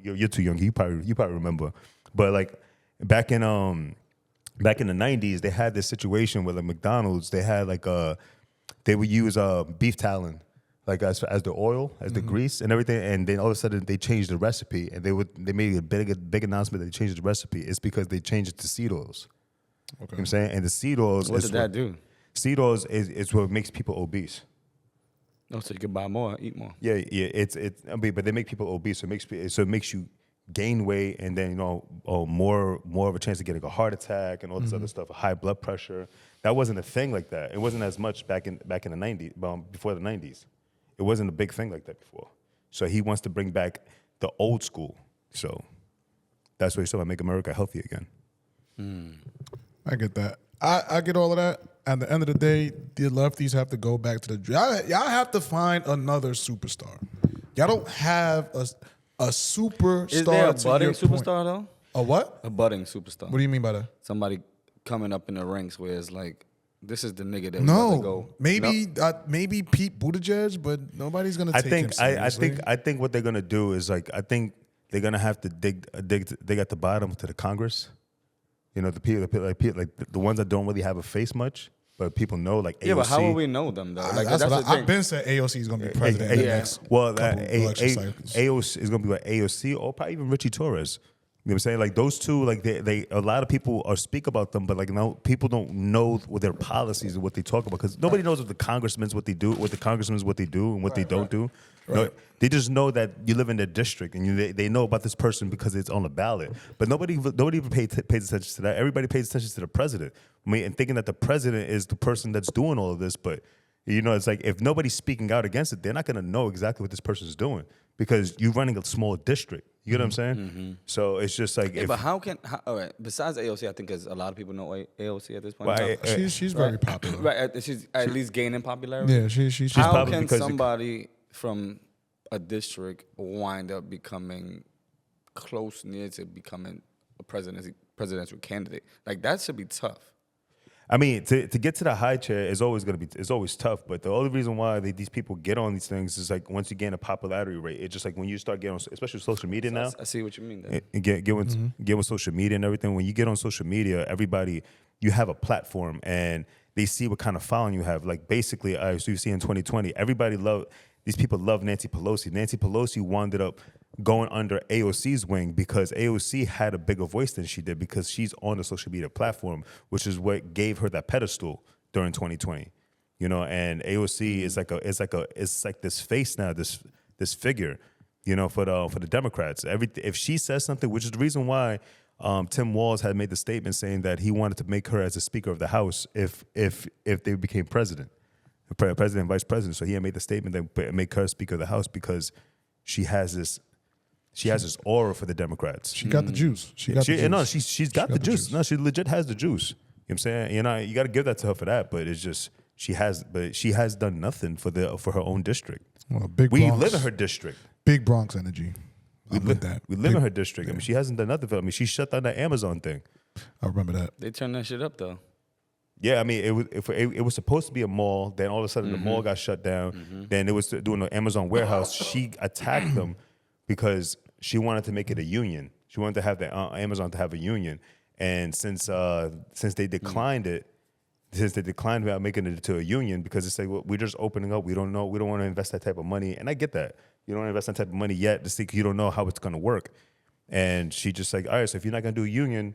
you're too young. You probably remember, but like back in the 90s, they had this situation where the McDonald's they had like they would use beef talon like as the oil, as the grease and everything, and then all of a sudden they changed the recipe and they made a big announcement that they changed the recipe. It's because they changed it to seed oils. Okay. You know what I'm saying? And the seed oils What did that do? Seed oils is what makes people obese. Oh, so you can buy more, eat more. Yeah. It's I mean, but they make people obese. So it makes you gain weight, and then you know more of a chance of getting a heart attack and all this other stuff, high blood pressure. That wasn't a thing like that. It wasn't as much back in the 90s, before the 90s. It wasn't a big thing like that before. So he wants to bring back the old school. So that's what he's talking about, make America healthy again. I get that. I get all of that. At the end of the day, the lefties have to go back to the y'all have to find another superstar. Y'all don't have a superstar. Is there a to budding your point. superstar though? A what? A budding superstar. What do you mean by that? Somebody coming up in the ranks where it's like, this is the nigga that about to go. Maybe Pete Buttigieg, but nobody's gonna take him seriously. I think what they're gonna do is like I think they're gonna have to dig at the bottom to the Congress. You know, the people like the ones that don't really have a face much, but people know like AOC. Yeah, but how will we know them though? Like That's that's what the I've thing. been saying. AOC is gonna be president in the next couple election cycles. AOC is gonna be like AOC or probably even Richie Torres. You know what I'm saying? Like those two, like they a lot of people speak about them, but like no people don't know what their policies and what they talk about because nobody knows what the congressmen what they do, and what they don't do. No, they just know that you live in their district and they know about this person because it's on the ballot. But nobody even pays attention to that. Everybody pays attention to the president. I mean, and thinking that the president is the person that's doing all of this. But, you know, it's like if nobody's speaking out against it, they're not going to know exactly what this person's doing because you're running a small district. You get what I'm saying? Mm-hmm. So it's just like... Yeah, but all right, besides AOC, I think there's a lot of people know AOC at this point. Well, she's very popular. Right, she's at least gaining popularity. Yeah, she's how popular. Can somebody from a district wind up becoming close near to becoming a presidential candidate? Like, that should be tough. I mean, to get to the high chair is always it's always tough. But the only reason why these people get on these things is like once you gain a popularity rate, it's just like when you start getting on, especially social media now. I see what you mean. And get with social media and everything. When you get on social media, you have a platform and they see what kind of following you have. Like basically, so you see in 2020, these people love Nancy Pelosi. Nancy Pelosi wound up going under AOC's wing because AOC had a bigger voice than she did because she's on the social media platform, which is what gave her that pedestal during 2020. You know, and AOC is like this face now, this figure, you know, for the Democrats. If she says something, which is the reason why Tim Walz had made the statement saying that he wanted to make her as a Speaker of the House if they became president and vice president. So he had made the statement that make her Speaker of the House because she has this aura for the Democrats. She got the juice. She's got the juice. No, she legit has the juice. You know what I'm saying? You know, you got to give that to her for that. But it's just she has done nothing for her own district. Well, we live in her district. Big Bronx energy. We live in her district. Yeah. I mean, she hasn't done nothing for. I mean, she shut down the Amazon thing. I remember that. They turned that shit up though. Yeah, I mean, it was supposed to be a mall. Then all of a sudden, the mall got shut down. Then it was doing an Amazon warehouse. She attacked them because she wanted to make it a union. She wanted to have Amazon to have a union. And since they declined about making it to a union because it's like, well, we're just opening up. We don't want to invest that type of money. And I get that. You don't want to invest that type of money yet to see you don't know how it's going to work. And she just like, all right, so if you're not going to do a union,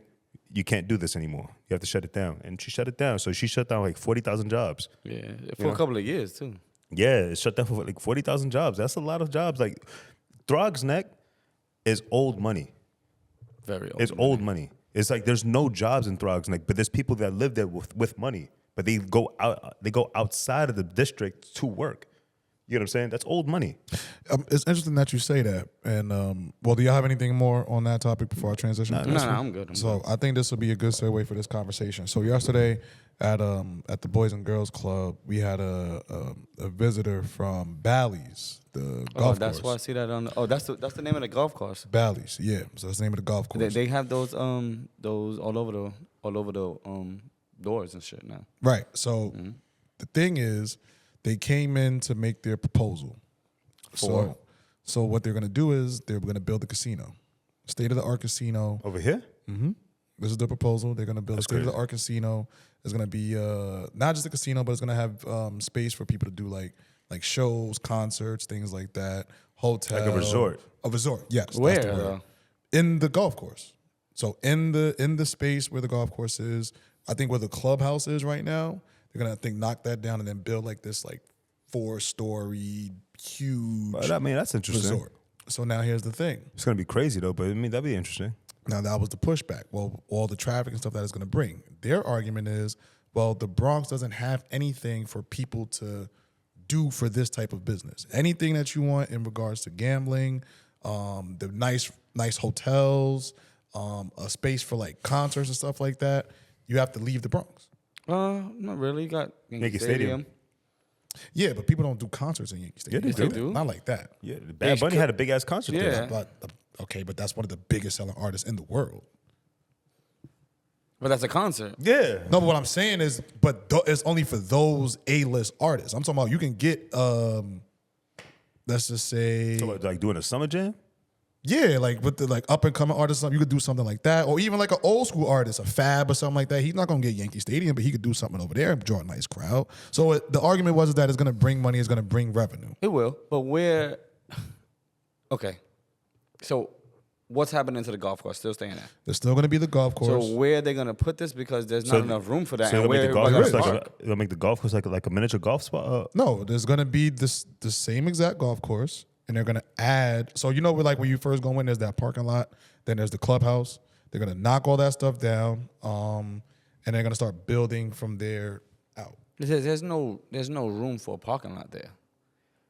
you can't do this anymore. You have to shut it down. And she shut it down. So she shut down like 40,000 jobs. Yeah, for a couple of years too. Yeah, it shut down for like 40,000 jobs. That's a lot of jobs. Like, Throg's Neck is old money. Very old. It's old money. It's like there's no jobs in Throg's Neck, but there's people that live there with money. But they go outside of the district to work. You know what I'm saying? That's old money. It's interesting that you say that. And well, do y'all have anything more on that topic before I transition? No, I'm good. I think this will be a good segue for this conversation. So yesterday at the Boys and Girls Club, we had a visitor from Bally's, the golf that's course. why I see that on. That's the name of the golf course. Bally's, yeah. So that's the name of the golf course. They have those all over the doors and shit now. Right. So the thing is, they came in to make their proposal. So what they're going to do is they're going to build a casino, state-of-the-art casino. Over here? Mm-hmm. This is the proposal. They're going to build a state-of-the-art casino. It's going to be not just a casino, but it's going to have space for people to do like shows, concerts, things like that. Hotel. Like a resort. A resort, yes. Where? That's the word. In the golf course. So in the space where the golf course is, I think where the clubhouse is right now, they're gonna knock that down and then build like this 4-story huge. But I mean, that's interesting. Resort. So now here's the thing. It's gonna be crazy though, but I mean that'd be interesting. Now that was the pushback. Well, all the traffic and stuff that it's gonna bring. Their argument is, well, the Bronx doesn't have anything for people to do for this type of business. Anything that you want in regards to gambling, the nice hotels, a space for like concerts and stuff like that, you have to leave the Bronx. Not really. You got Yankee Stadium. Yeah, but people don't do concerts in Yankee Stadium. Yeah, they do. Not like that. Yeah, Bad Bunny had a big ass concert there. Yeah. But that's one of the biggest selling artists in the world. But that's a concert. Yeah. No, but what I'm saying is, it's only for those A-list artists. I'm talking about you can get, let's just say, So like doing a summer jam? yeah, like with the up and coming artists, you could do something like that, or even like an old school artist, a Fab or something like that. He's not gonna get Yankee Stadium, but he could do something over there and draw a nice crowd. So the argument was that it's gonna bring money, it's gonna bring revenue. It will. But where? Okay. So what's happening to the golf course? Still staying there. There's still going to be the golf course. So where are they going to put this? Because there's not enough room for that. So and where they'll make the golf course like a miniature golf spot. No, there's going to be the same exact golf course, and they're going to add. So like when you first go in, there's that parking lot. Then there's the clubhouse. They're going to knock all that stuff down, and they're going to start building from there out. There's no room for a parking lot there.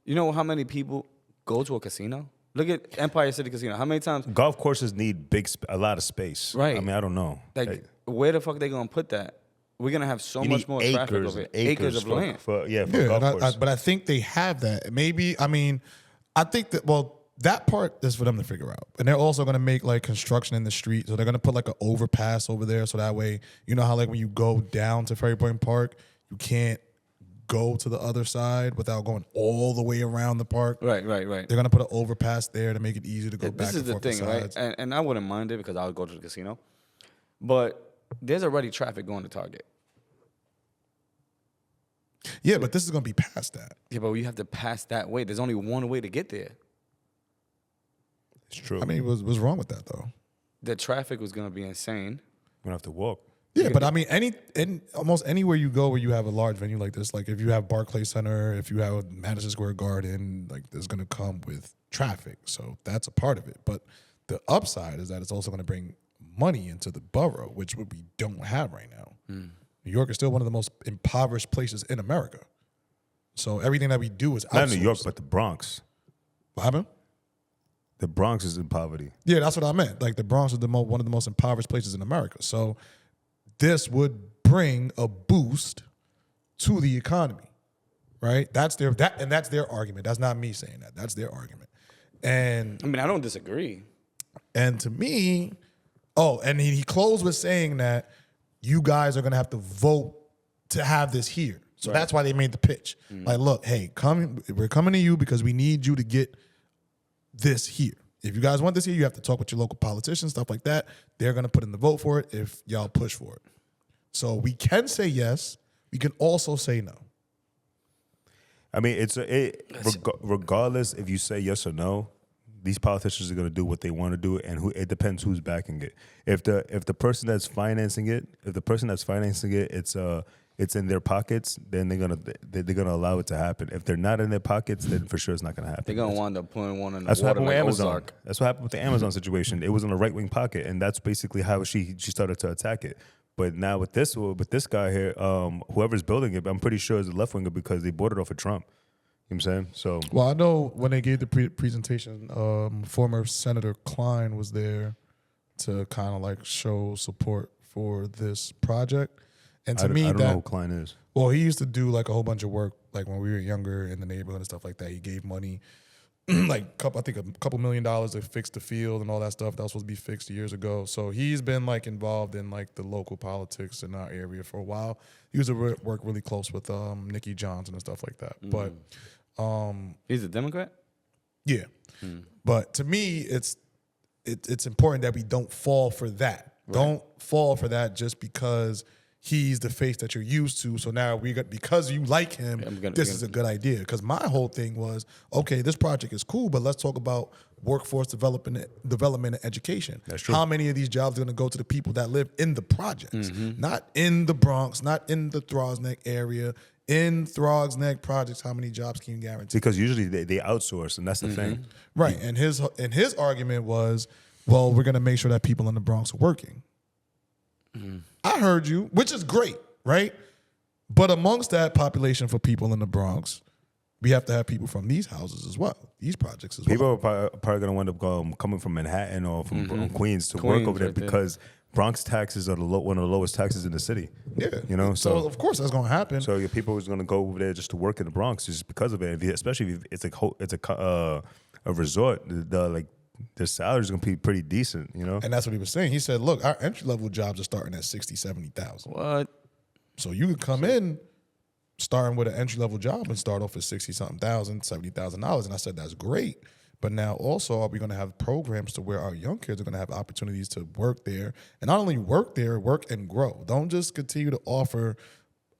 You know how many people go to a casino? Look at Empire City Casino. How many times? Golf courses need a lot of space. Right. I mean, I don't know. Like, where the fuck they gonna put that? We're gonna have so much more traffic over here. Acres of land. For golf course. But I think they have that. Maybe, I mean, I think that part is for them to figure out. And they're also going to make like construction in the street. So they're going to put like an overpass over there. So that way, you know how like when you go down to Ferry Point Park, you can't go to the other side without going all the way around the park. Right. They're going to put an overpass there to make it easy to go back and forth. This is the thing, right? And I wouldn't mind it because I would go to the casino. But there's already traffic going to Target. Yeah, but this is going to be past that. Yeah, but you have to pass that way. There's only one way to get there. It's true. I mean, what's wrong with that, though? The traffic was going to be insane. We're going to have to walk. Yeah, but I mean, almost anywhere you go where you have a large venue like this, like if you have Barclays Center, if you have Madison Square Garden, like there's going to come with traffic. So that's a part of it. But the upside is that it's also going to bring money into the borough, which we don't have right now. New York is still one of the most impoverished places in America. So everything that we do is outsourced. Not New York, but the Bronx. What happened? The Bronx is in poverty. Yeah, that's what I meant. Like the Bronx is one of the most impoverished places in America. So this would bring a boost to the economy, right? That's their argument. That's not me saying that. That's their argument. And I mean, I don't disagree. And to me, and he closed with saying that you guys are going to have to vote to have this here. So that's why they made the pitch. Like, look, hey, we're coming to you because we need you to get this here. If you guys want this here, you have to talk with your local politicians, stuff like that. They're going to put in the vote for it if y'all push for it. So we can say yes. We can also say no. I mean, regardless if you say yes or no, these politicians are going to do what they want to do, and it depends who's backing it. If the person that's financing it, it's in their pockets, then they're gonna allow it to happen. If they're not in their pockets, then for sure it's not gonna happen. They're gonna wind up putting one in the That's water what happened like with Amazon. Ozark. That's what happened with the Amazon situation. It was in a right wing pocket, and that's basically how she started to attack it. But now with this guy here, whoever's building it, I'm pretty sure is a left winger because they bought it off of Trump. You know what I'm saying? So well, I know when they gave the presentation, former Senator Klein was there to kind of like show support for this project. And to me, I don't know who Klein is. Well, he used to do like a whole bunch of work, like when we were younger in the neighborhood and stuff like that. He gave money, like I think a couple $1 million to fix the field and all that stuff that was supposed to be fixed years ago. So he's been like involved in like the local politics in our area for a while. He used to work really close with Nikki Johnson and stuff like that. But he's a Democrat. Yeah, but to me, it's important that we don't fall for that. Right. Don't fall for that just because he's the face that you're used to. So now because you like him, this is a good idea. Because my whole thing was, okay, this project is cool, but let's talk about workforce development and education. That's true. How many of these jobs are going to go to the people that live in the projects, not in the Bronx, not in the Throgs Neck area. In Throgs Neck projects, how many jobs can you guarantee? Because usually they outsource, and that's the thing. Right. And his argument was, well, we're going to make sure that people in the Bronx are working. I heard you, which is great, right? But amongst that population for people in the Bronx, we have to have people from these houses as well, these projects as well. People are probably going to wind up coming from Manhattan or from Queens to work over there because Bronx taxes are one of the lowest taxes in the city. Yeah, you know, so of course that's going to happen. So your people is going to go over there just to work in the Bronx just because of it. Especially if it's a resort, their salaries going to be pretty decent, you know? And that's what he was saying. He said, look, our entry-level jobs are starting at $60,000, $70,000. What? So you could come in starting with an entry-level job and start off at $60,000, $70,000. And I said, that's great. But now also are we going to have programs to where our young kids are going to have opportunities to work there. And not only work there, work and grow. Don't just continue to offer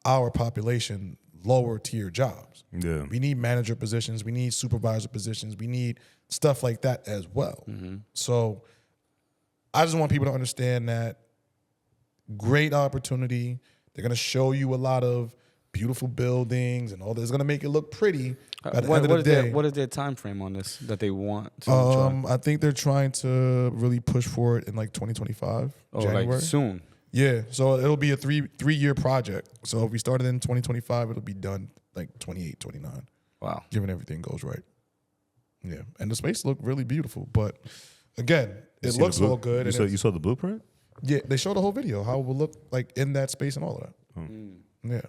our population lower-tier jobs. Yeah. We need manager positions. We need supervisor positions. We need stuff like that as well. So I just want people to understand that great opportunity. They're going to show you a lot of beautiful buildings and all that. It's going to make it look pretty. At the end of the day, what is their time frame on this that they want to try? I think they're trying to really push for it in like 2025, January. Like soon. Yeah, so it'll be a three-year project. So if we started in 2025, it'll be done like 28, 29. Wow. Given everything goes right. Yeah, and the space looked really beautiful. But again, it looks all good. You saw the blueprint? Yeah, they showed the whole video, how it will look like in that space and all of that. Yeah.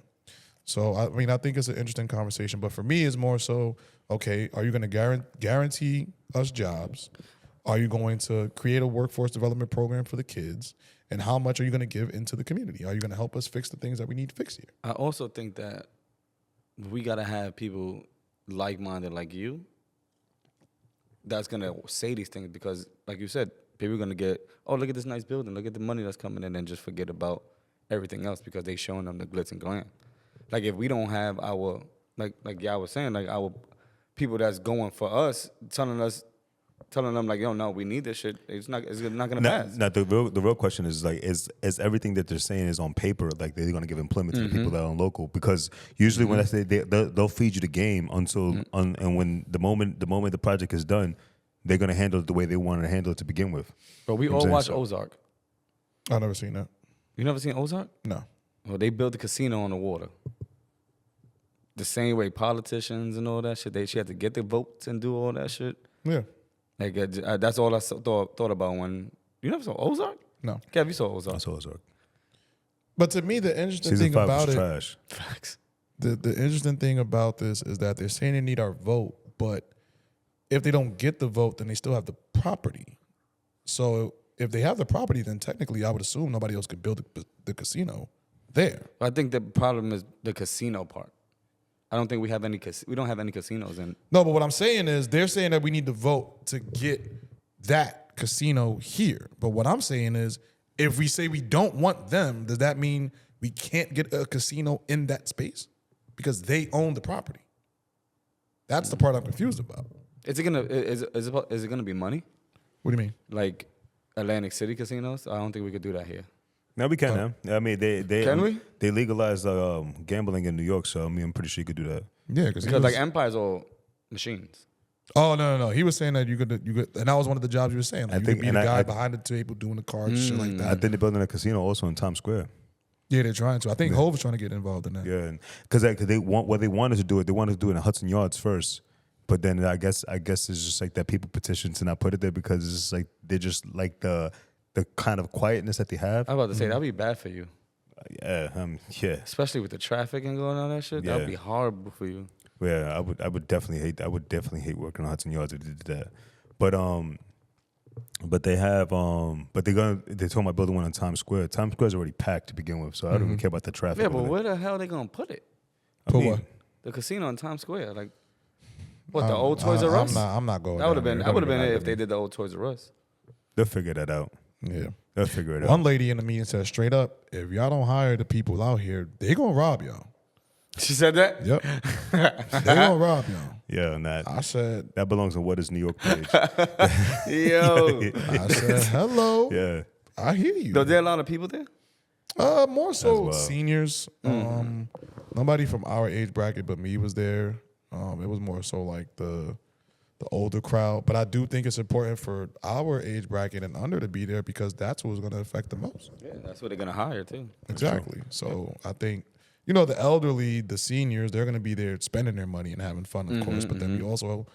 So, I mean, I think it's an interesting conversation. But for me, it's more so, okay, are you going to guarantee us jobs? Are you going to create a workforce development program for the kids? And how much are you going to give into the community? Are you going to help us fix the things that we need to fix here? I also think that we got to have people like-minded like you that's going to say these things because, like you said, people are going to get, oh, look at this nice building. Look at the money that's coming in and just forget about everything else because they showing them the glitz and glam. Like, if we don't have our, like y'all was saying, like our people that's going for us, telling them like, yo, no, we need this shit. It's not gonna pass. Now the real question is like, is everything that they're saying is on paper? Like they're gonna give employment to the people that are on local? Because usually when I say they'll feed you the game until and when the moment the project is done, they're gonna handle it the way they wanted to handle it to begin with. But we all watch Ozark. I've never seen that. You never seen Ozark? No. Well, they built a casino on the water. The same way politicians and all that shit, she had to get the votes and do all that shit. Yeah. Like that's all I thought about when you never saw Ozark. No. Kev, you saw Ozark. I saw Ozark. But to me, the interesting Season thing 5 about was it, trash. Facts. the interesting thing about this is that they're saying they need our vote, but if they don't get the vote, then they still have the property. So if they have the property, then technically I would assume nobody else could build the casino there. I think the problem is the casino part. I don't think we have any. We don't have any casinos in. No, but what I'm saying is they're saying that we need to vote to get that casino here. But what I'm saying is if we say we don't want them, does that mean we can't get a casino in that space? Because they own the property. That's the part I'm confused about. Is it gonna be money? What do you mean? Like Atlantic City casinos? I don't think we could do that here. No, we can. I mean, they Can we? They legalized gambling in New York, so I mean, I'm pretty sure you could do that. Yeah, Because like Empire's all machines. Oh no! He was saying that you could, and that was one of the jobs you were saying. Like, you could be the guy behind the table doing the cards, and shit like that. I think they're building a casino also in Times Square. Yeah, they're trying to. I think Hov is trying to get involved in that. Yeah, because they wanted to do it. They wanted to do it in Hudson Yards first, but then I guess it's just like that people petitioned to not put it there because it's just like they're just like the kind of quietness that they have. I was about to say that'd be bad for you. Yeah, Especially with the traffic and going on that shit. Yeah. That'd be horrible for you. Yeah, I would definitely hate. I would definitely hate working on Hudson Yards if they did that. But they have they're talking about building one in Times Square. Times Square's already packed to begin with, so I don't even care about the traffic. Yeah, but where the hell are they gonna put it? Put what? The casino in Times Square. Like what, the old Toys R Us? I'm not going. That would have been it if they did the old Toys R Us. They'll figure that out. Yeah. They'll figure it out. One lady in the meeting said straight up, if y'all don't hire the people out here, they gonna rob y'all. She said that? Yep. They gonna rob y'all. Yeah, and I said that belongs on What Is New York page. Yo. I said, hello. Yeah. I hear you. So there are a lot of people there? More so well. seniors. Nobody from our age bracket but me was there. It was more so like the older crowd. But I do think it's important for our age bracket and under to be there because that's what's going to affect the most. Yeah, that's what they're going to hire, too. Exactly. So I think, the elderly, the seniors, they're going to be there spending their money and having fun, of course. But then we also,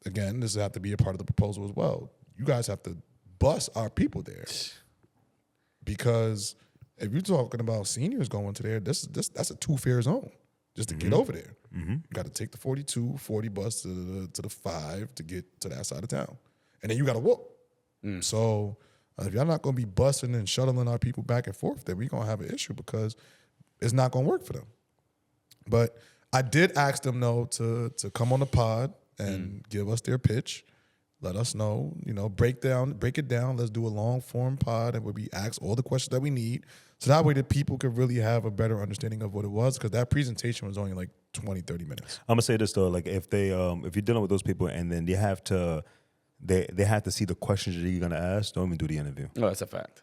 again, this has to be a part of the proposal as well. You guys have to bus our people there. Because if you're talking about seniors going to there, that's a 2-fare zone just to get over there. You got to take the 42, 40 bus to the 5 to get to that side of town. And then you got to walk. So if y'all not going to be busing and shuttling our people back and forth, then we're going to have an issue because it's not going to work for them. But I did ask them, though, to come on the pod and give us their pitch. Let us know, break it down. Let's do a long form pod and where we ask all the questions that we need. So that way the people could really have a better understanding of what it was because that presentation was only like 20, 30 minutes. I'm going to say this, though. Like, if you're dealing with those people and then you have to they have to see the questions that you're gonna ask. Don't even do the interview. No, that's a fact.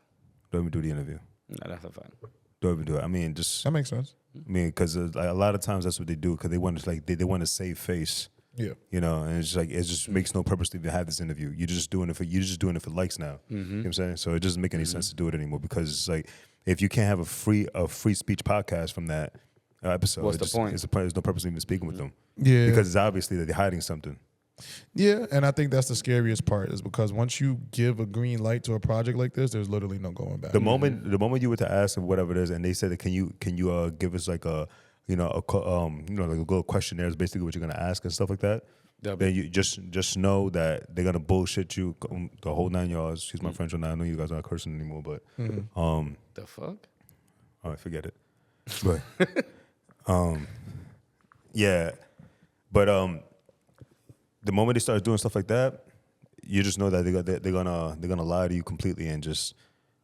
Don't even do the interview. No, that's a fact. Don't even do it. I mean, just That makes sense. because like, a lot of times that's what they do because they want to like they want to save face. Yeah. You know, and it's like it just makes no purpose to even have this interview. You're just doing it for likes now. You know what I'm saying? So it doesn't make any sense to do it anymore because it's like if you can't have a free speech podcast from that episode, What's the point? There's no purpose in even speaking with them. Yeah. Because it's obviously that they're hiding something. Yeah, and I think that's the scariest part is because once you give a green light to a project like this, there's literally no going back. The moment you were to ask them whatever it is, and they said that can you give us like a like a little questionnaire is basically what you're gonna ask and stuff like that. Then you just know that they're gonna bullshit you the whole 9 yards. Excuse my French on that. I know you guys aren't cursing anymore, but The fuck? all right, forget it. But yeah, but the moment they start doing stuff like that, you just know that they're gonna lie to you completely and just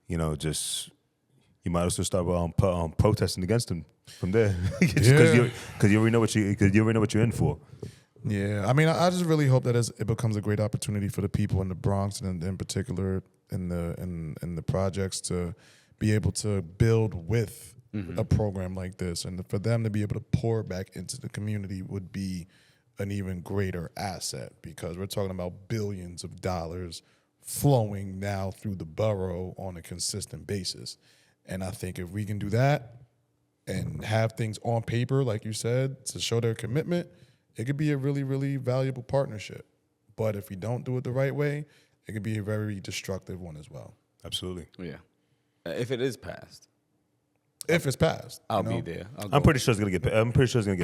you might as well start protesting against them from there because you already know what you're in for. Yeah, I mean, I just really hope that it becomes a great opportunity for the people in the Bronx and in particular in the projects to be able to build with a program like this, and for them to be able to pour back into the community would be an even greater asset because we're talking about billions of dollars flowing now through the borough on a consistent basis. And I think if we can do that and have things on paper, like you said, to show their commitment, it could be a really, really valuable partnership. But if we don't do it the right way, it could be a very destructive one as well. Absolutely. Yeah. If it is passed. If it's passed. I'll be there. I'm pretty sure it's gonna get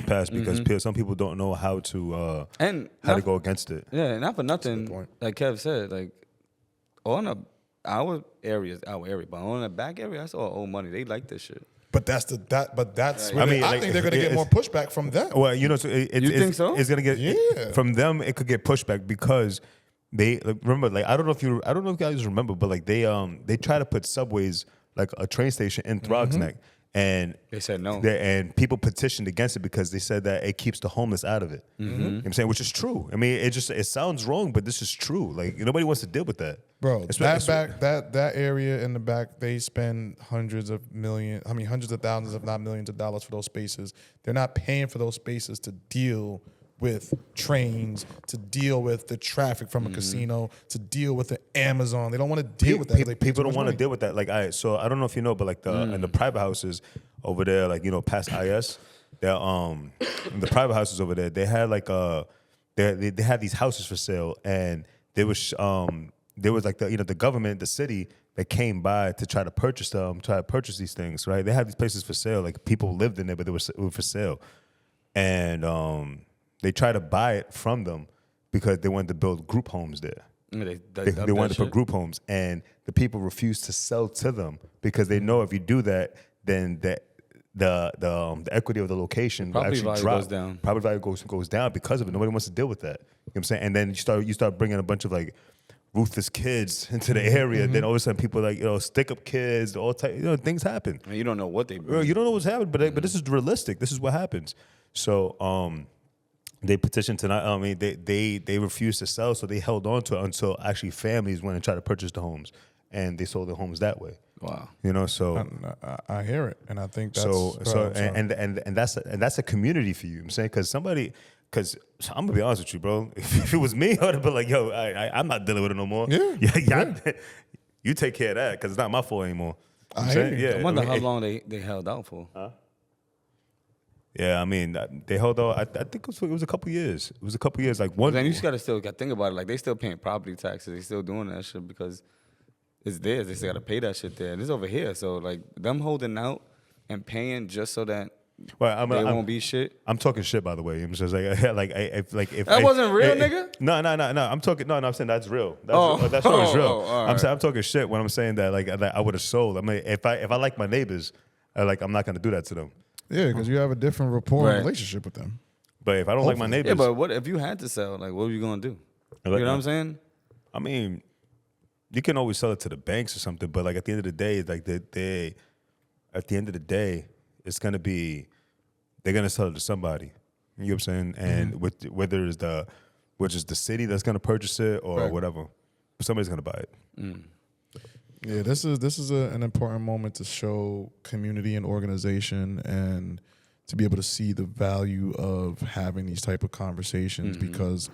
passed because some people don't know how to go against it. Yeah, not for nothing. point. Like Kev said, like on our area, but on the back area, that's all old money. They like this shit. But that's Right. where I I think they're gonna get more pushback from them. Well, you know, so You think so? It's gonna get from them. It could get pushback because they remember. Like I don't know if you guys remember, but like they try to put subways like a train station in Throgs Neck. And They said no. And people petitioned against it because they said that it keeps the homeless out of it. You know what I'm saying? Which is true. I mean, it sounds wrong, but this is true. Like nobody wants to deal with that. Bro, that area in the back, they spend hundreds of thousands, if not millions of dollars for those spaces. They're not paying for those spaces to deal with trains, to deal with the traffic from a casino, to deal with the Amazon. They don't want to deal with that. People don't want to deal with that. Like so I don't know if you know, but like in the private houses over there, like past IS, they're the private houses over there, they had like they had these houses for sale, and there was like the government, the city that came by to try to purchase these things, right? They had these places for sale, like people lived in there, but they were for sale, and they tried to buy it from them because they wanted to build group homes there. They wanted to put group homes, and the people refused to sell to them because they know if you do that, then the equity of the location will actually drop. Goes down. Property value goes down because of it. Nobody wants to deal with that. You know what I'm saying? And then you start bringing a bunch of like ruthless kids into the area. Then all of a sudden people like stick up kids, all type things happen. And you don't know what they bring. You don't know what's happening, but this is realistic. This is what happens. So they petitioned tonight. I mean, they refused to sell, so they held on to it until actually families went and tried to purchase the homes, and they sold the homes that way. Wow. So I hear it, and I think that's and that's a community for you. I'm saying because I'm gonna be honest with you, bro. If it was me, I would have been like, yo, I'm not dealing with it no more. Yeah. You take care of that because it's not my fault anymore. I wonder how long they held out for. Huh? Yeah, I mean, they held on. I think it was a couple years. It was a couple years. Like one. Then you just gotta think about it. Like they still paying property taxes. They still doing that shit because it's theirs. They still gotta pay that shit there. And it's over here. So like them holding out and paying just so that they won't be shit. I'm talking shit, by the way. I'm just like if that wasn't real, nigga. No. I'm talking. No, I'm saying that's real. That's always real. I'm talking shit when I'm saying that. Like I would have sold. I mean, if I like my neighbors, I'm not gonna do that to them. Yeah, because you have a different rapport and relationship with them. But if I don't like my neighbors... Yeah, but what if you had to sell? Like, what were you going to do? You know what I'm saying? I mean, you can always sell it to the banks or something, but like at the end of the day, it's going to be... They're going to sell it to somebody. You know what I'm saying? And whether it's the which is the city that's going to purchase it or whatever. Somebody's going to buy it. Yeah, this is an important moment to show community and organization, and to be able to see the value of having these type of conversations. Because,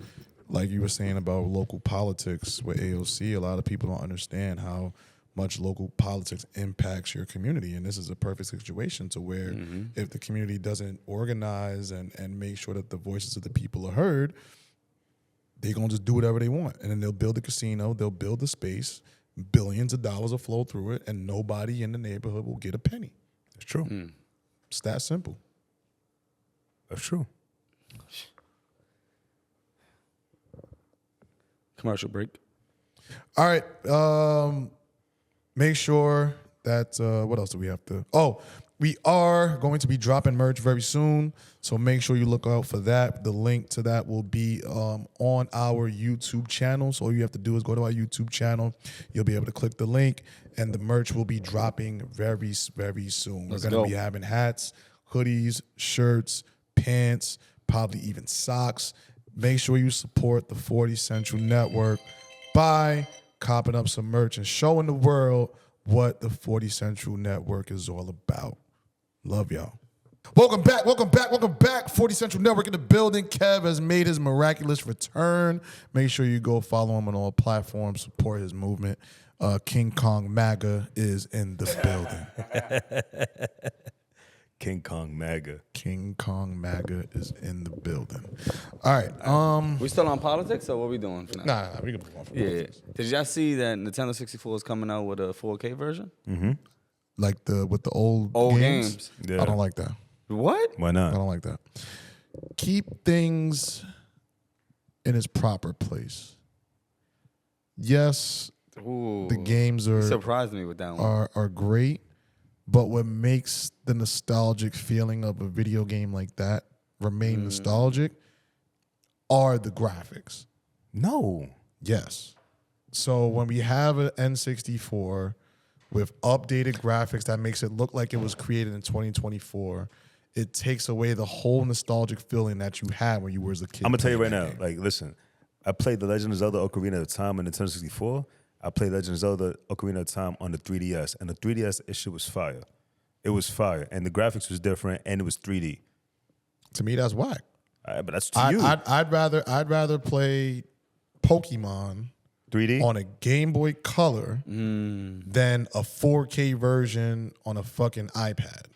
like you were saying about local politics with AOC, a lot of people don't understand how much local politics impacts your community, and this is a perfect situation to where if the community doesn't organize and make sure that the voices of the people are heard, they're gonna just do whatever they want, and then they'll build a casino, they'll build the space. Billions of dollars will flow through it, and nobody in the neighborhood will get a penny. It's true. It's that simple. That's true. Commercial break. All right. Make sure that, what else do we have to? Oh, we are going to be dropping merch very soon, so make sure you look out for that. The link to that will be on our YouTube channel. So all you have to do is go to our YouTube channel. You'll be able to click the link, and the merch will be dropping very, very soon. We're going to be having hats, hoodies, shirts, pants, probably even socks. Make sure you support the 40 Central Network by copping up some merch and showing the world what the 40 Central Network is all about. Love y'all. Welcome back. 40 Central Network in the building. Kev has made his miraculous return. Make sure you go follow him on all platforms. Support his movement. Kong Maga is in the building. Kong Maga. Kong Maga is in the building. All right. We still on politics, or what we doing for now? Nah, we can move on. Yeah. Did y'all see that Nintendo 64 is coming out with a 4K version? Like with the old games. Yeah. I don't like that. What? Why I not? don't like that. Keep things in its proper place. Yes, Ooh. the games You surprised me with that one. are great, but what makes the nostalgic feeling of a video game like that remain nostalgic are the graphics. No. Yes. So when we have an N64 with updated graphics that makes it look like it was created in 2024, it takes away the whole nostalgic feeling that you had when you were as a kid. I'm gonna tell you right playing now. that game. Like, listen, I played The Legend of Zelda Ocarina of Time on Nintendo 64. I played Legend of Zelda Ocarina of Time on the 3DS, and the 3DS issue was fire. It was fire, and the graphics was different, and it was 3D. To me, that's whack. But that's to you. I'd rather play Pokemon 3D on a Game Boy Color than a 4K version on a fucking iPad.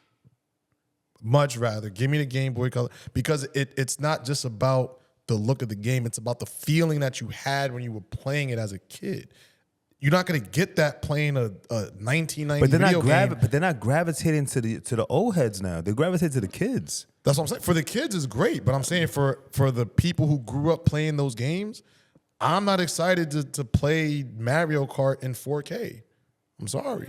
Much rather. Give me the Game Boy Color, because it's not just about the look of the game. It's about the feeling that you had when you were playing it as a kid. You're not going to get that playing a 1990 But they're video not game. But they're not gravitating to the old heads now. They gravitate to the kids. That's what I'm saying. For the kids, it's great. But I'm saying for the people who grew up playing those games, I'm not excited to play Mario Kart in 4K. I'm sorry.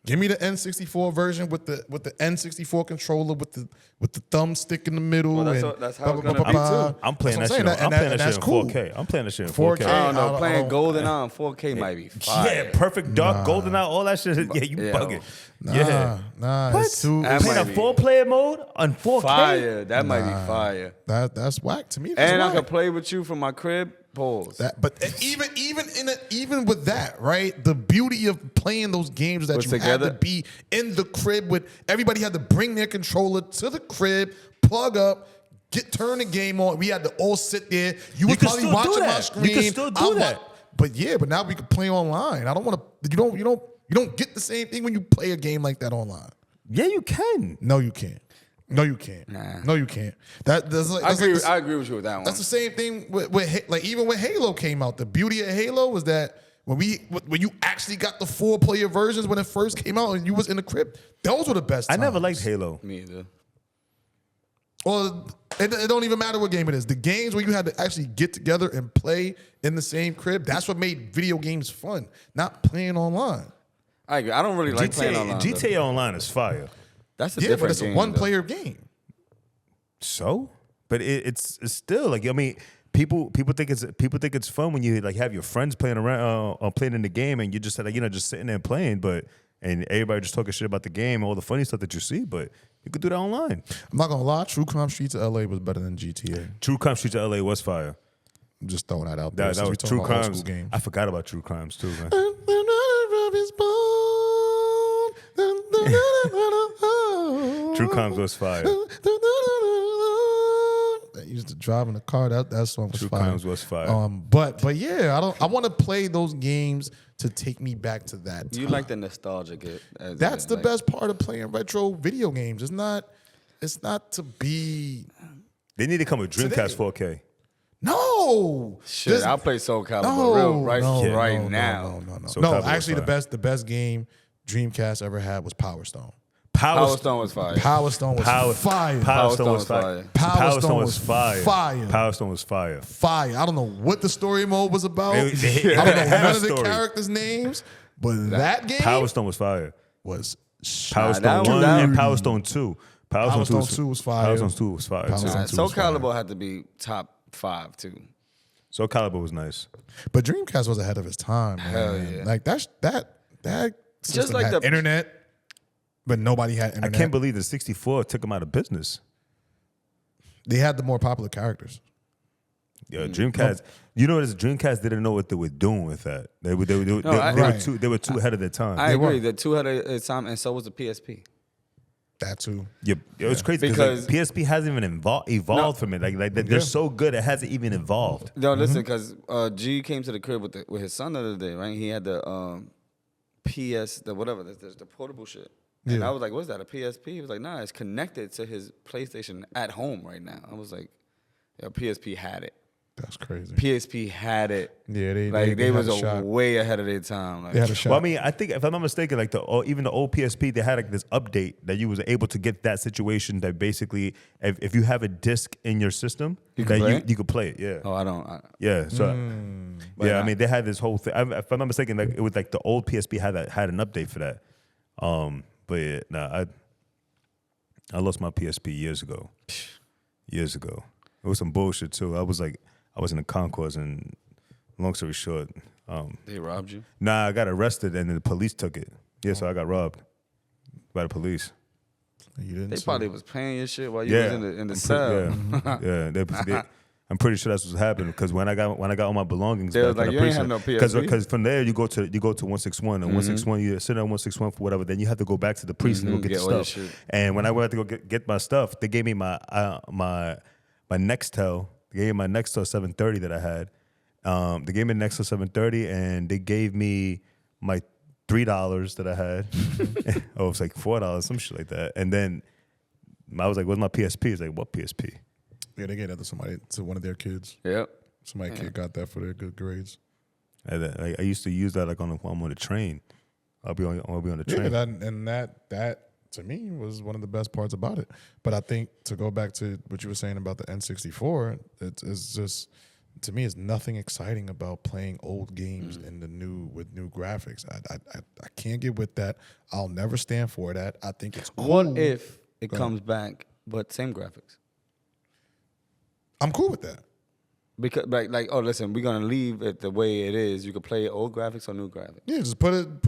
Give me the N64 version with the N64 controller with the thumbstick in the middle. Well, that's how it's gonna be too. I'm playing that That's shit. what I'm saying. I'm playing that that's shit in cool. 4K. I'm playing that shit in 4K. 4K. I don't know. I Playing don't- Golden on 4K might be fire. Yeah, perfect dark, golden out, all that shit. Yeah, you bugging. Nah. What? It's too, That it's- might Playing be- a 4-player mode on 4K? Fire. That might be fire. that's whack to me. That's And I whack. can play with you from my crib. Pause. But even with that, right? The beauty of playing those games is that Was you together? had to be in the crib with everybody had to bring their controller to the crib, plug up, turn the game on. We had to all sit there. You was can probably still do watching my that. screen. You can still do that. But now we can play online. I don't want to. You don't get the same thing when you play a game like that online. Yeah, you can. No, you can't. No, you can't. Nah. No, you can't. That's like, I that's agree with you with that one. that's the same thing with like even when Halo came out. The beauty of Halo was that when you actually got the 4-player versions when it first came out and you was in the crib, those were the best I times. never liked Halo. Me either. Or it don't even matter what game it is. The games where you had to actually get together and play in the same crib, that's what made video games fun, not playing online. I agree. I don't really like playing online. though. GTA Online is fire. That's a Yeah, different but it's a game, one-player game. So, but it's still like, I mean, people think it's fun when you like have your friends playing around playing in the game and you just like just sitting there and playing, and everybody just talking shit about the game and all the funny stuff that you see, but you could do that online. I'm not gonna lie, True Crime Streets of LA was better than GTA. True Crime Streets of LA was fire. just throwing that out there. That since we was talking True about old Crimes. school games. I forgot about True Crimes too, man. True Crimes was fire. That used to drive in the car. That song was True fire. Crimes was fire. But yeah, I want to play those games to take me back to that. You time. like the nostalgia. That's the best part of playing retro video games. It's not to be. They need to come with Dreamcast 4K. No. Shit, I'll play Soul Calibur now. No. Soul Calibur was Actually, fire. the best game Dreamcast ever had was Power Stone. Power Stone was fire. Power Stone was fire. Power Stone was fire. Power Stone was fire. fire. Power Stone was fire. Fire. I don't know what the story mode was about. They I don't know had none a of the story. characters' names, but that game Power Stone was fire. was Power Stone 1 and Power Stone 2. Power Stone 2 was fire. Power Stone 2 was fire. Power too. Stone 2 Soul was fire. Calibur had to be top 5 too. Soul Calibur was nice. But Dreamcast was ahead of its time. Man. Hell yeah. Like that system like had the- internet, but nobody had I internet. can't believe the 64 took them out of business. They had the more popular characters. Yeah, Dreamcast. You know, this Dreamcast didn't know what they were doing with that. They were too ahead of their time. I agree. were. The 2 had a time, and so was the PSP. That too. Yeah, it was crazy because Because- PSP hasn't even evolved from it. Like they're so good, it hasn't even evolved. No, listen, because G came to the crib with his son the other day, right? He had the the portable shit. And Yeah. I was like, what's that, a PSP? He was like, nah, it's connected to his PlayStation at home right now. I was like, yeah, PSP had it. That's crazy. PSP had it. Yeah, they Like, they had was a shot. way ahead of their time. Like, They had a shot. Well, I mean, I think if I'm not mistaken, like even the old PSP, they had like this update that you was able to get that situation that basically, if you have a disc in your system, You can play it? you could play it. Yeah. oh, I don't. Yeah, so But yeah, I I- mean they had this whole thing. If I'm not mistaken, like it was like the old PSP had an update for that. But yeah, nah, I lost my PSP years ago. Years ago, it was some bullshit too. I was in the concourse, and long story short, They robbed you? I got arrested, and then the police took it. Yeah, so I got robbed by the police. You didn't They sue. probably was paying your shit while you was in the cell. Yeah. I'm pretty sure that's what's happened because when I got all my belongings They back was like, from the "You ain't have precinct, no PSP?" because from there you go to 161 and 161 you sit on 161 for whatever, then you have to go back to the precinct to go get Get your all your stuff. shit. And when I went to go get my stuff, they gave me my Nextel. They gave me my Nextel 730 that I had. They gave me the Nextel 730 and they gave me my $3 that I had. Oh, it was like $4, some shit like that. And then I was like, "What's my PSP?" It's like, "What PSP?" Yeah, they gave that to one of their kids. Yep. Kid got that for their good grades. And then, I used to use that like when I'm on the train. I'll be on the Yeah, train. that to me was one of the best parts about it. But I think to go back to what you were saying about the N64, it's just to me, it's nothing exciting about playing old games with new graphics. I can't get with that. I'll never stand for that. I think it's cool. What if it Go comes back, but same graphics? I'm cool with that. Because like, oh, listen, we're gonna leave it the way it is. You can play old graphics or new graphics. Yeah, just put it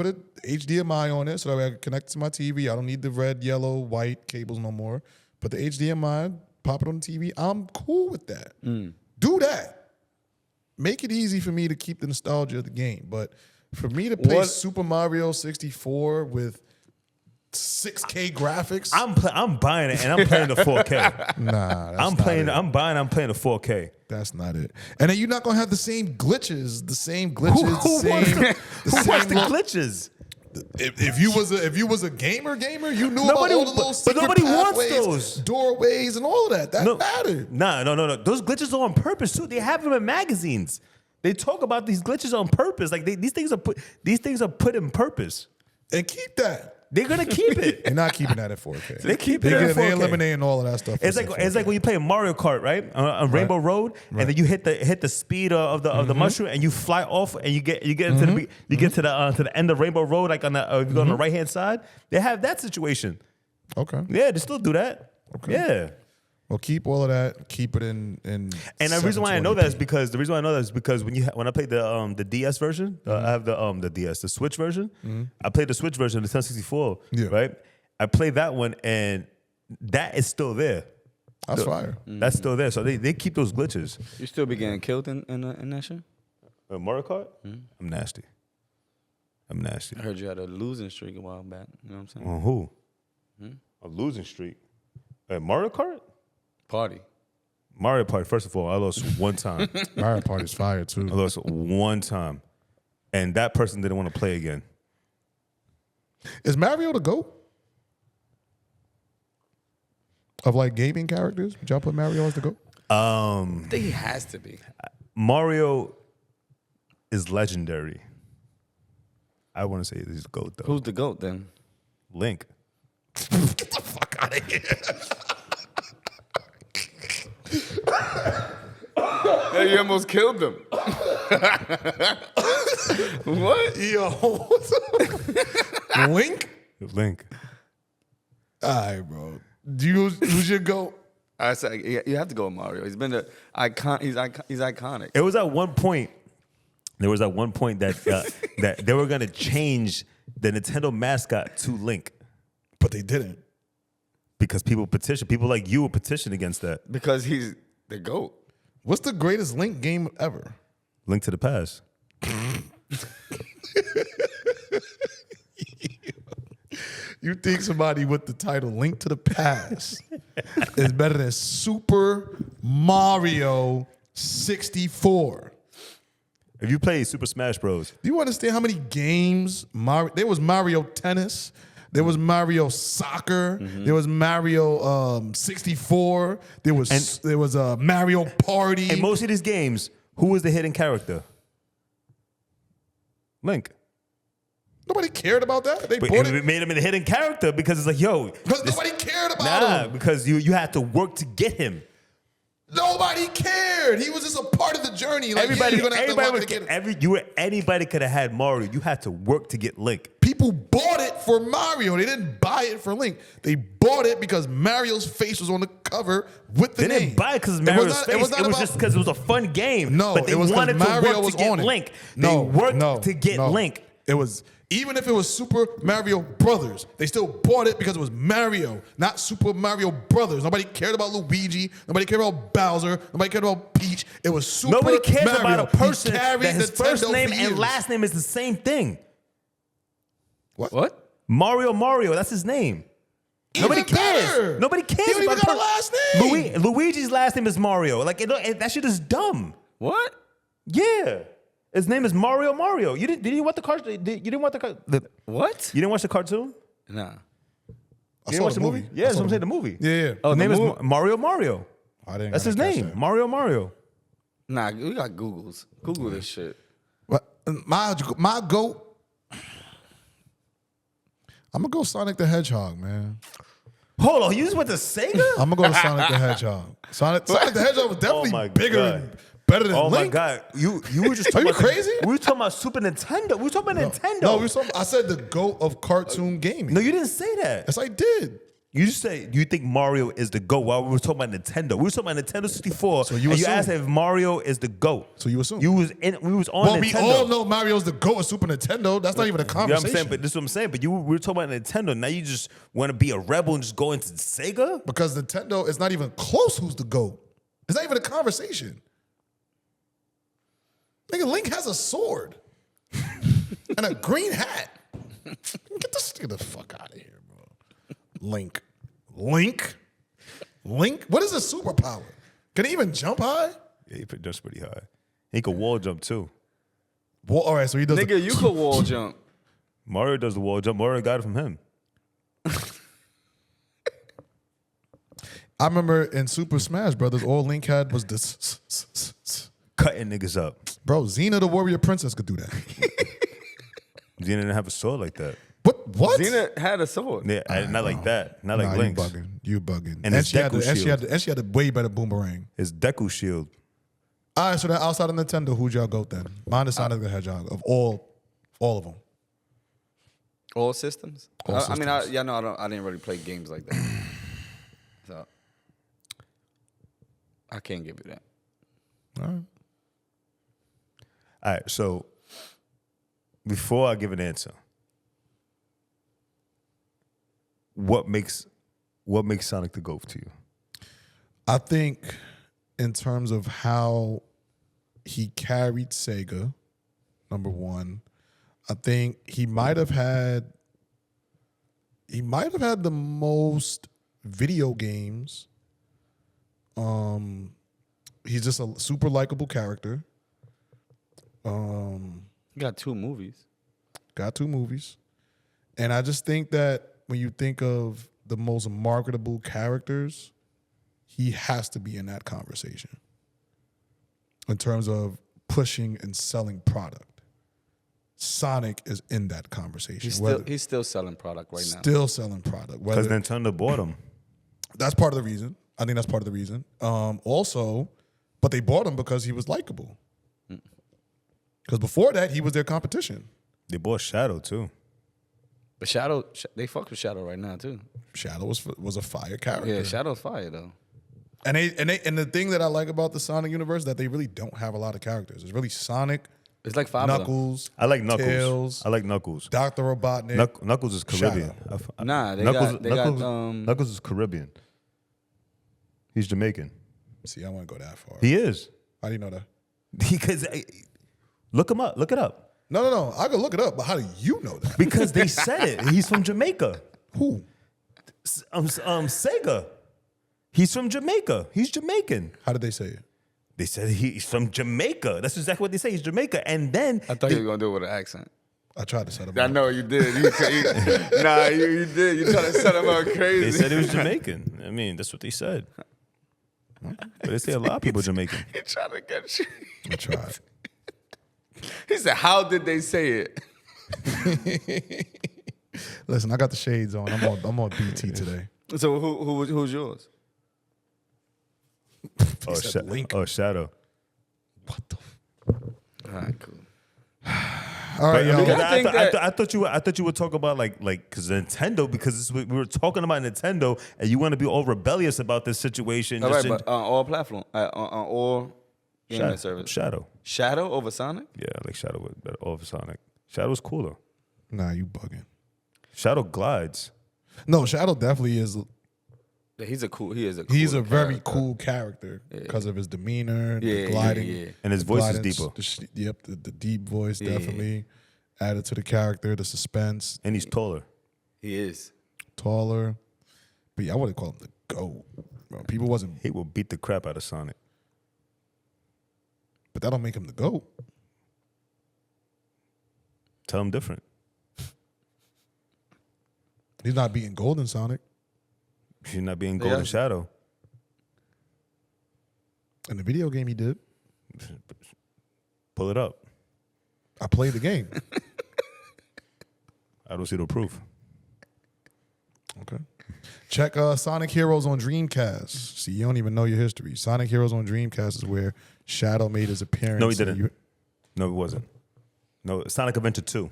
HDMI on it so that way I can connect it to my TV. I don't need the red, yellow, white cables no more. Put the HDMI, pop it on the TV. I'm cool with that. Do that. Make it easy for me to keep the nostalgia of the game. But for me to play Super Mario 64 with 6K graphics, I'm buying it and I'm playing the 4K. nah, that's I'm not playing. it. I'm playing the 4K. That's not it. And then you're not gonna have the same glitches. The same glitches. Who wants the glitches? If you was a gamer, you knew Nobody- about all the little but secret nobody wants pathways, those. doorways, and all of that. That mattered. No. Those glitches are on purpose too. They have them in magazines. They talk about these glitches on purpose. Like these things are put in purpose. And keep that. They're gonna keep it. They're not keeping that at 4K. They keep it at 4K. They're eliminating all of that stuff. It's like when you play Mario Kart, right? On Rainbow Road, and then you hit the speed of the mushroom, and you fly off, and you get into the end of Rainbow Road, like on the right hand side. They have that situation. Okay. Yeah, they still do that. Okay. Yeah. Well, keep all of that. Keep it in. And the reason why I know that is because when I played the DS version, I have the Switch version. I played the Switch version, the 1064. Yeah. Right. I played that one, and that is still there. That's fire. That's still there. So they keep those glitches. You still be getting killed in that shit? Mario Kart? I'm nasty. I heard you had a losing streak a while back. You know what I'm saying? On who? A losing streak. At Mario Kart? Party. Mario Party, first of all, I lost one time. Mario Party's fire too. I lost one time. And that person didn't want to play again. Is Mario the GOAT? Of like gaming characters? Would y'all put Mario as the GOAT? I think he has to be. Mario is legendary. I want to say he's the GOAT, though. Who's the GOAT then? Link. Get the fuck out of here. Hey, you almost killed him. What? Yo. Link? Link. All right, bro. Who's your GOAT? I said you have to go with Mario. He's been the icon. He's iconic. It was at one point. There was at one point that that they were gonna change the Nintendo mascot to Link But they didn't. because people petitioned. People like you would petition against that. Because he's the GOAT. What's the greatest Link game ever? Link to the Past. You think somebody with the title Link to the Past is better than Super Mario 64? If you play Super Smash Bros, Do you understand how many games there was Mario Tennis, there was Mario Soccer, there was Mario 64, there was Mario Party. in most of these games, who was the hidden character? Link. Nobody cared about that. They But bought it it made him a hidden character because it's like, yo, because this- nobody cared about him. because you had to work to get him. Nobody cared. He was just a part of the journey. Like, you're gonna have to work to get it. Anybody could have had Mario. You had to work to get Link. People bought it for Mario. They didn't buy it for Link. They bought it because Mario's face was on the cover with the They name. didn't buy it because Mario's face. It was about- just because it was a fun game. No, but they it was 'cause wanted to Mario work was to get on it. Link. No, they worked no, to get no. Link. It was, even if it was Super Mario Brothers, they still bought it because it was Mario, not Super Mario Brothers. Nobody cared about Luigi. Nobody cared about Bowser. Nobody cared about Peach. It was Super Nobody cares Mario. about a person He that carried his Nintendo first name for and years. last name is the same thing. What? Mario, that's his name. Nobody Even cares. better. Nobody cares He don't even about got a last name. Luigi's last name is Mario. Like that shit is dumb. What? Yeah. His name is Mario. You didn't watch the cartoon? You didn't watch What? You didn't watch the cartoon? Nah. I You didn't saw watch the movie? Yeah, that's what I'm saying. The movie. Yeah. Oh, His the name is movie- Mario. I didn't. That's his name. Mario. Nah, we got Googles. Google this shit. But my GOAT, I'm gonna go Sonic the Hedgehog, man. Hold on, you just went to Sega? I'm gonna go Sonic the Hedgehog. Sonic the Hedgehog was definitely my bigger God. and better than Oh Link. my God. You were just Are talking you about crazy? We were talking about Super Nintendo. We were talking about Nintendo. No, I said the GOAT of cartoon gaming. No, you didn't say that. Yes, I did. You just say you think Mario is the GOAT while we were talking about Nintendo. We were talking about Nintendo 64. So you and you assume. asked if Mario is the GOAT. So you assume. We was on Well, Nintendo. we all know Mario's the GOAT of Super Nintendo. That's not even a You know what I'm conversation. saying? But this is what I'm saying. But we were talking about Nintendo. Now you just want to be a rebel and just go into Sega? Because Nintendo is not even close who's the GOAT. It's not even a conversation. Nigga, Link has a sword and a green hat. Get the fuck out of here, bro. Link. What is a superpower? Can he even jump high? Yeah, he jumps pretty high. He could wall jump too. Well, all right, so he does. Nigga, you could wall jump. Mario does the wall jump. Mario got it from him. I remember in Super Smash Brothers, all Link had was this. Cutting niggas up. Bro, Xena the Warrior Princess could do that. Xena didn't have a sword like that. What? Xena had a sword. Yeah, not like that. Not like Nah, Link's. you bugging. And his she had Deku shield. and she had a way better boomerang. His Deku shield. All right, so then outside of Nintendo, who'd y'all go then? Mine is Sonic the Hedgehog of all of them. All systems? All I mean, systems. I didn't really play games like that. So I can't give you that. All right. All right, so before I give an answer, what makes Sonic the GOAT to you? I think in terms of how he carried Sega, number one, I think he might have had the most video games. He's just a super likable character. He got 2 movies. Got 2 movies. And I just think that when you think of the most marketable characters, he has to be in that conversation in terms of pushing and selling product. Sonic is in that conversation. He's still selling product right now. Still selling product. Because Nintendo bought him. That's part of the reason. I think that's part of the reason. Also, but they bought him because he was likable. Because before that, he was their competition. They bought Shadow too. But Shadow, they fuck with Shadow right now too. Shadow was a fire character. Yeah, Shadow's fire though. And the thing that I like about the Sonic universe is that they really don't have a lot of characters. It's really Sonic. It's like 5 of them. Knuckles. I like Knuckles. Tails, I like Knuckles. Dr. Robotnik. Knuckles is Caribbean. Nah, Knuckles is Caribbean. He's Jamaican. See, I want to go that far. He is. How do you know that? Because look him up. Look it up. No. I can look it up, but how do you know that? Because they said it. He's from Jamaica. Who? Sega. He's from Jamaica. He's Jamaican. How did they say it? They said he's from Jamaica. That's exactly what they say. He's Jamaica. And then I thought you were gonna do it with an accent. I tried to set him I up. know you did. You did. You tried to set him up crazy. they said he was Jamaican. I mean, that's what they said. But they say a lot of people Jamaican. He tried to get you. I tried. He said, "How did they say it?" Listen, I got the shades on. I'm on BT today. So who's yours? Link. Shadow. What the? All right, cool. All right, y'all. I thought you would talk about like because Nintendo, because we were talking about Nintendo and you want to be all rebellious about this situation. All right, but on all platform, on all internet service. Shadow over Sonic? Yeah, I like Shadow over Sonic. Shadow's cooler. Nah, you bugging. Shadow glides. No, Shadow definitely is. Yeah, he is a cool very cool character because of his demeanor, the gliding, and his voice is glidance, deeper. The deep voice definitely added to the character, the suspense. And he's taller. He is taller, but yeah, I wouldn't call him the GOAT. Bro, people wasn't. He will beat the crap out of Sonic. But that don't make him the GOAT. Tell him different. He's not beating Golden Sonic. He's not being Golden Shadow. In the video game, he did. Pull it up. I played the game. I don't see no proof. Okay. Check Sonic Heroes on Dreamcast. See, you don't even know your history. Sonic Heroes on Dreamcast is where Shadow made his appearance. No, he didn't. No, it wasn't. No, Sonic Adventure 2.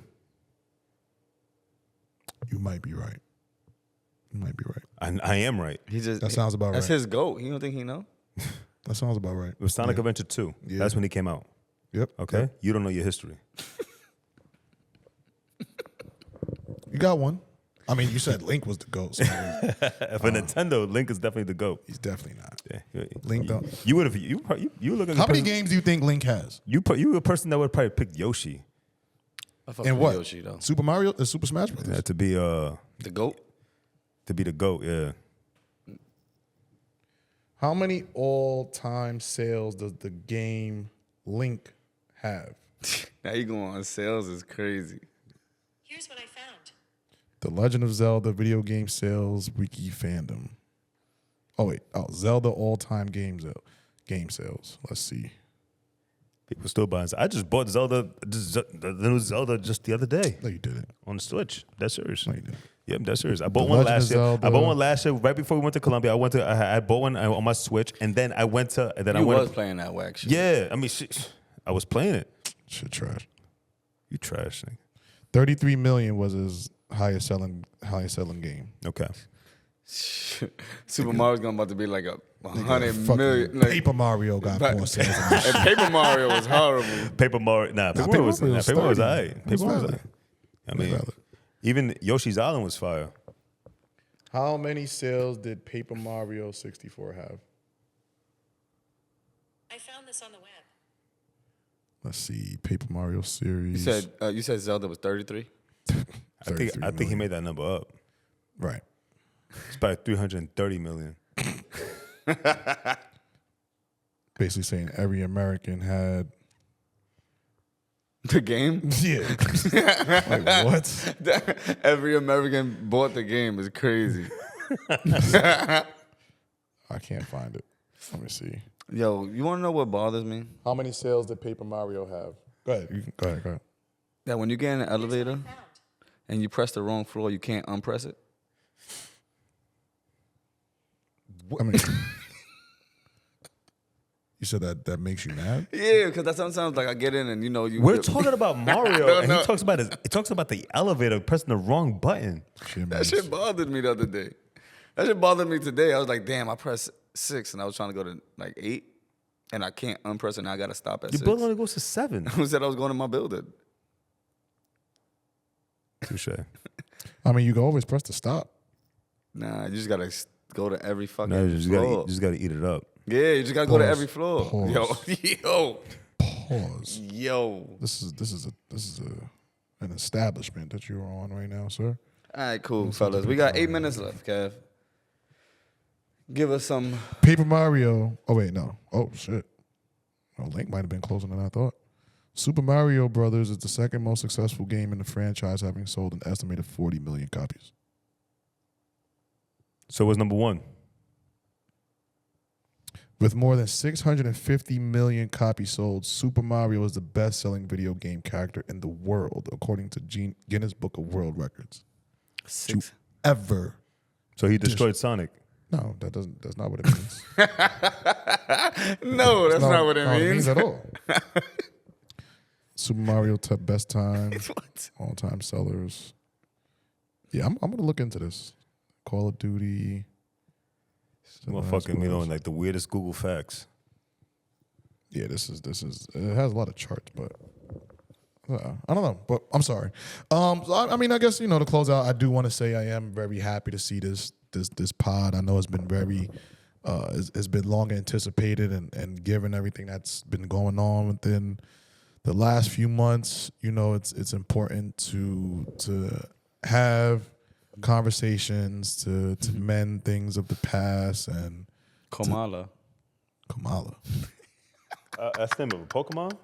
You might be right. You might be right. I am right. That sounds about right. That's his GOAT. You don't think he know? That sounds about right. It was Sonic Adventure 2. Yeah. That's when he came out. Yep. Okay? Yep. You don't know your history. You got one. I mean, you said Link was the GOAT. So For Nintendo, Link is definitely the GOAT. he's definitely not. Yeah. Link don't. You would have. You look at How many games do you think Link has? You a person that would probably pick Yoshi. I fuck And with what? Yoshi though. Super Mario? Super Smash Bros. Yeah, to be The GOAT. the GOAT. Yeah. How many all-time sales does the game Link have? Now you going on sales is crazy. Here's what I found. The Legend of Zelda video game sales wiki fandom. Oh wait, Zelda all-time game sales. Let's see. People still buying. I just bought Zelda, the new Zelda, just the other day No, you didn't. on the Switch. That's serious. No, you didn't. Yep, that's serious. I bought The one Legend of last year. Zelda. I bought one last year right before we went to Colombia. I bought one on my Switch, and then I went to. And then You I went. was playing that wax shit. Yeah, I mean, I was playing it. Shit trash. You trash thing. 33 million was his highest selling game. Okay. Super Mario's going about to be like 100 Fucking million. Like, Paper Mario got more sales than that shit. and Paper Mario was horrible. Paper Mario. Paper Mario was alright. Paper was alright. I mean, valid. even Yoshi's Island was fire. How many sales did Paper Mario 64 have? I found this on the web. Let's see, Paper Mario series. You said Zelda was 33. I think he made that number up. Right. It's about 330 million. Basically saying every American had. The game? Yeah. Like what? Every American bought the game is crazy. I can't find it. Let me see. Yo, you want to know what bothers me? How many sales did Paper Mario have? Go ahead. Go ahead. That when you get in an elevator Here's what I found. and you press the wrong floor, you can't unpress it. I mean, you said that makes you mad? Yeah, because that sometimes like I get in and you. We're talking about Mario, and No. he talks about the elevator pressing the wrong button. That shit bothered me the other day. That shit bothered me today. I was like, damn, I pressed 6 and I was trying to go to like 8, and I can't unpress it. And I got to stop at Your 6. building only goes to 7. Who said I was going to my building? Touche. I mean, you can always press the stop. Nah, you just got to go to every fucking No, you floor. just gotta eat it up. Yeah, you just got to go to Pause. every floor. Pause. Pause. Yo. This is an establishment that you're on right now, sir. All right, cool, fellas. We got 8 minutes left, Kev. Give us some. Paper Mario. Oh wait, no. Oh shit. Oh, Link might have been closer than I thought. Super Mario Brothers is the second most successful game in the franchise, having sold an estimated 40 million copies. So what's number 1? With more than 650 million copies sold, Super Mario is the best-selling video game character in the world, according to Guinness Book of World Records. 6. Ever. So he destroyed Sonic. No, that's not what it means. No, that's not what it means. at all. Super Mario best time, What? all-time sellers. Yeah, I'm gonna look into this. Call of Duty. Motherfucking me knowing like the weirdest Google facts. Yeah, this is. It has a lot of charts, but I don't know. But I'm sorry. So I mean, I guess to close out, I do want to say I am very happy to see this pod. I know it's been very, it's been long anticipated, and given everything that's been going on within the last few months, it's important to have conversations to mend things of the past and Kamala. That's the name of a Pokemon?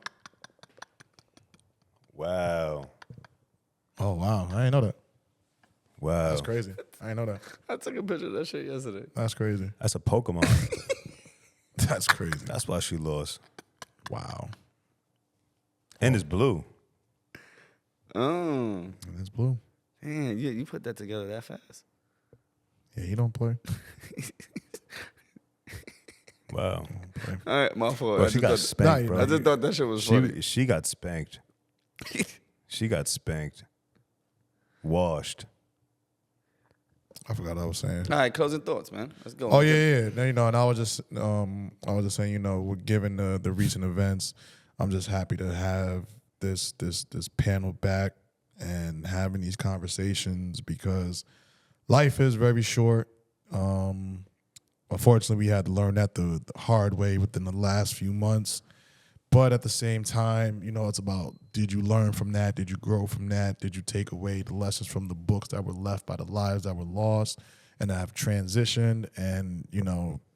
Wow. Oh wow, I didn't know that. Wow. That's crazy. I didn't know that. I took a picture of that shit yesterday. That's crazy. That's a Pokemon. That's crazy. That's why she lost. Wow. And it's blue. Oh. And it's blue. Man, you put that together that fast. Yeah, he don't play. Wow. All right, my fault. Bro, she got spanked, bro. I just thought that shit was funny. She got spanked. She got spanked. Washed. I forgot what I was saying. All right, closing thoughts, man. Let's go. Oh yeah. No, and I was just saying, given the recent events, I'm just happy to have this panel back and having these conversations because life is very short. Unfortunately, we had to learn that the hard way within the last few months. But at the same time, it's about, did you learn from that? Did you grow from that? Did you take away the lessons from the books that were left by the lives that were lost and that have transitioned and,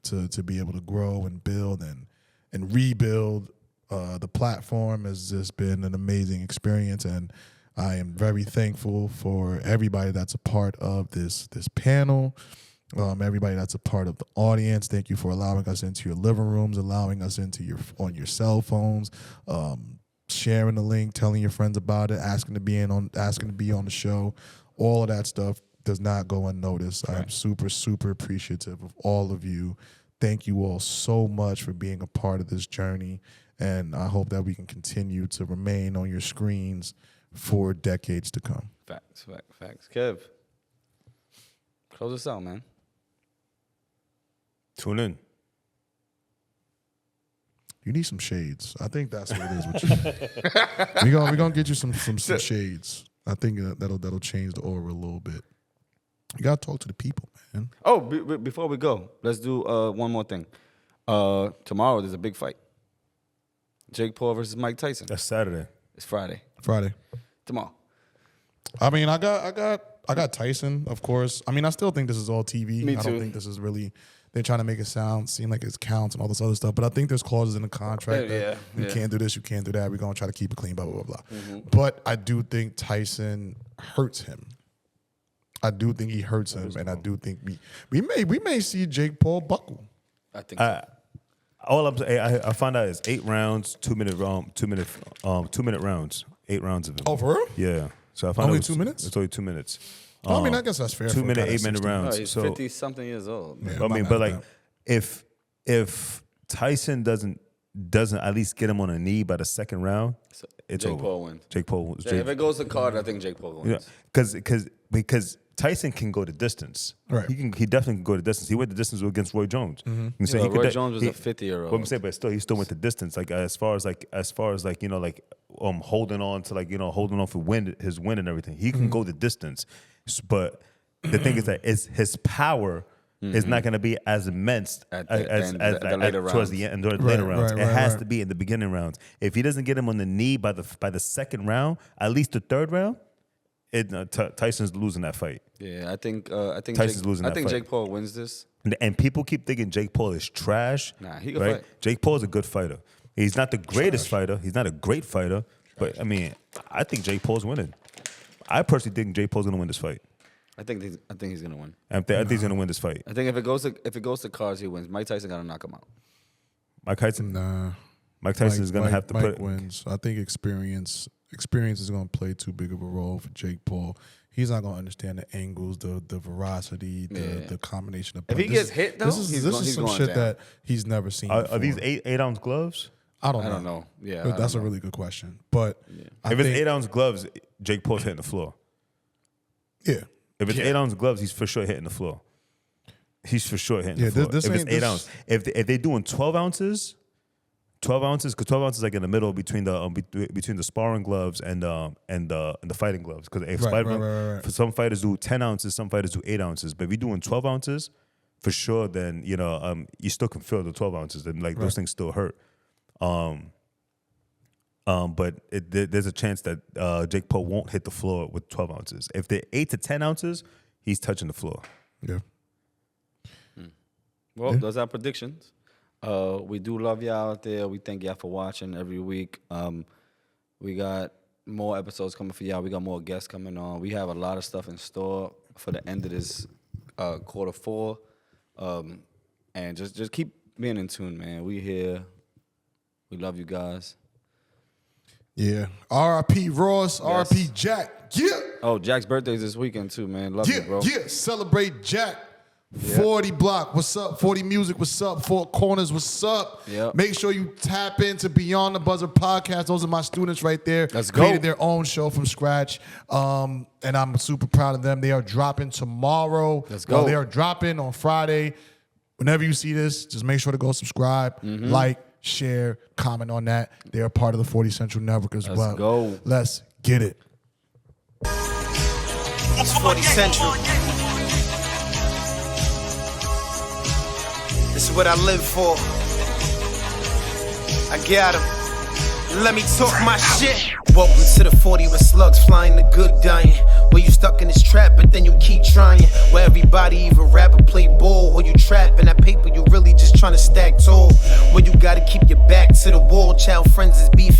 to be able to grow and build and rebuild? The platform has just been an amazing experience, and I am very thankful for everybody that's a part of this panel. Everybody that's a part of the audience, thank you for allowing us into your living rooms, allowing us into on your cell phones, sharing the link, telling your friends about it, asking to be on the show. All of that stuff does not go unnoticed. Right. I'm super, super appreciative of all of you. Thank you all so much for being a part of this journey, and I hope that we can continue to remain on your screens for decades to come. Facts. Kev, close us out, man. Tune in. You need some shades. I think that's what it is with you. we gonna get you some shades. I think that'll change the aura a little bit. You gotta talk to the people, man. Oh, before we go, let's do one more thing. Tomorrow there's a big fight. Jake Paul versus Mike Tyson. That's Saturday. It's Friday. Tomorrow. I mean, I got Tyson, of course. I mean, I still think this is all TV. Me I don't too. think this is really. They're trying to make it seem like it counts and all this other stuff. But I think there's clauses in the contract that you can't do this, you can't do that. We're gonna try to keep it clean, blah blah blah blah. But I do think Tyson hurts him. I do think he hurts him, and I do think we may see Jake Paul buckle. I think so. All I'm saying, I found out it's 8 rounds, 2 minute rounds, 8 rounds of it. Oh, for real? Yeah. So I found Only out 2 minutes? It's only 2 minutes. I mean, I guess that's fair. 2 for a minute, guy 8 that's minute 16. rounds. He's So 50-something years old. Yeah, I my mean, bad, but like, man. if Tyson doesn't at least get him on a knee by the second round, it's Jake over. Paul wins. Jake Paul. Yeah, if it goes to card, I think Jake Paul wins. Because Tyson can go the distance. Right. He definitely can go the distance. He went the distance against Roy Jones. You know, Yeah, Roy Jones was a 50-year-old. What I'm saying, but still, he still went the distance. Like as far as you know, like holding on to holding on for his win and everything. He can go the distance, but the thing is that his power is not going to be as immense towards the end, or later rounds. It has to be in the beginning rounds. If he doesn't get him on the knee by the second round, at least the third round, Tyson's losing that fight. Yeah, I think Tyson's losing that fight. Jake Paul wins this. And people keep thinking Jake Paul is trash. Nah, he can right? fight. Jake Paul is a good fighter. He's not the greatest fighter. He's not a great fighter. But I mean, I think Jake Paul's winning. I personally think Jake Paul's gonna win this fight. I think he's gonna win. I think he's gonna win this fight. I think if it goes to cards, he wins. Mike Tyson gotta knock him out. Mike Tyson. Nah. Mike Tyson is gonna have to Mike put. wins. I think experience is going to play too big of a role for Jake Paul. He's not going to understand the angles, the veracity, the combination of. If he gets hit, though, this is some shit that he's never seen. Are these 8-ounce gloves? I don't know. Yeah, that's a really good question. But If it's 8-ounce gloves, Jake Paul's hitting the floor. Yeah. If it's 8-ounce gloves, he's for sure hitting the floor. He's for sure hitting the floor. This if it's ain't 8 ounce, if they're doing 12 ounces, because 12 ounces like in the middle between the sparring gloves and the fighting gloves. Because Right. for some fighters do 10 ounces, some fighters do 8 ounces. But if you're doing 12 ounces, for sure, then you still can feel the 12 ounces. And those things still hurt. But there's a chance that Jake Paul won't hit the floor with 12 ounces. If they're 8 to 10 ounces, he's touching the floor. Yeah. Well, those are predictions. We do love y'all out there. We thank y'all for watching every week. We got more episodes coming for y'all. We got more guests coming on. We have a lot of stuff in store for the end of this quarter 4. And just keep being in tune, man. We here. We love you guys. Yeah. R.I.P. Ross. Yes. R.I.P. Jack. Yeah. Oh, Jack's birthday's this weekend too, man. Love you, bro. Yeah. Celebrate Jack. 40 Block, what's up? 40 Music, what's up? 4 Corners, what's up? Yep. Make sure you tap into Beyond the Buzzer podcast. Those are my students right there. Let's go. Created their own show from scratch, and I'm super proud of them. They are dropping tomorrow. Let's go. They are dropping on Friday. Whenever you see this, just make sure to go subscribe, like, share, comment on that. They are part of the 40 Network as well. Let's go. Let's get it. It's 40 Central. This is what I live for. I got 'em. Let me talk my shit. Welcome to the 40 with slugs flying, the good dying. Where you stuck in this trap, but then you keep trying. Where everybody either rap or play ball, or you trapping that paper, you really just trying to stack tall. Where you gotta keep your back to the wall, child friends is beef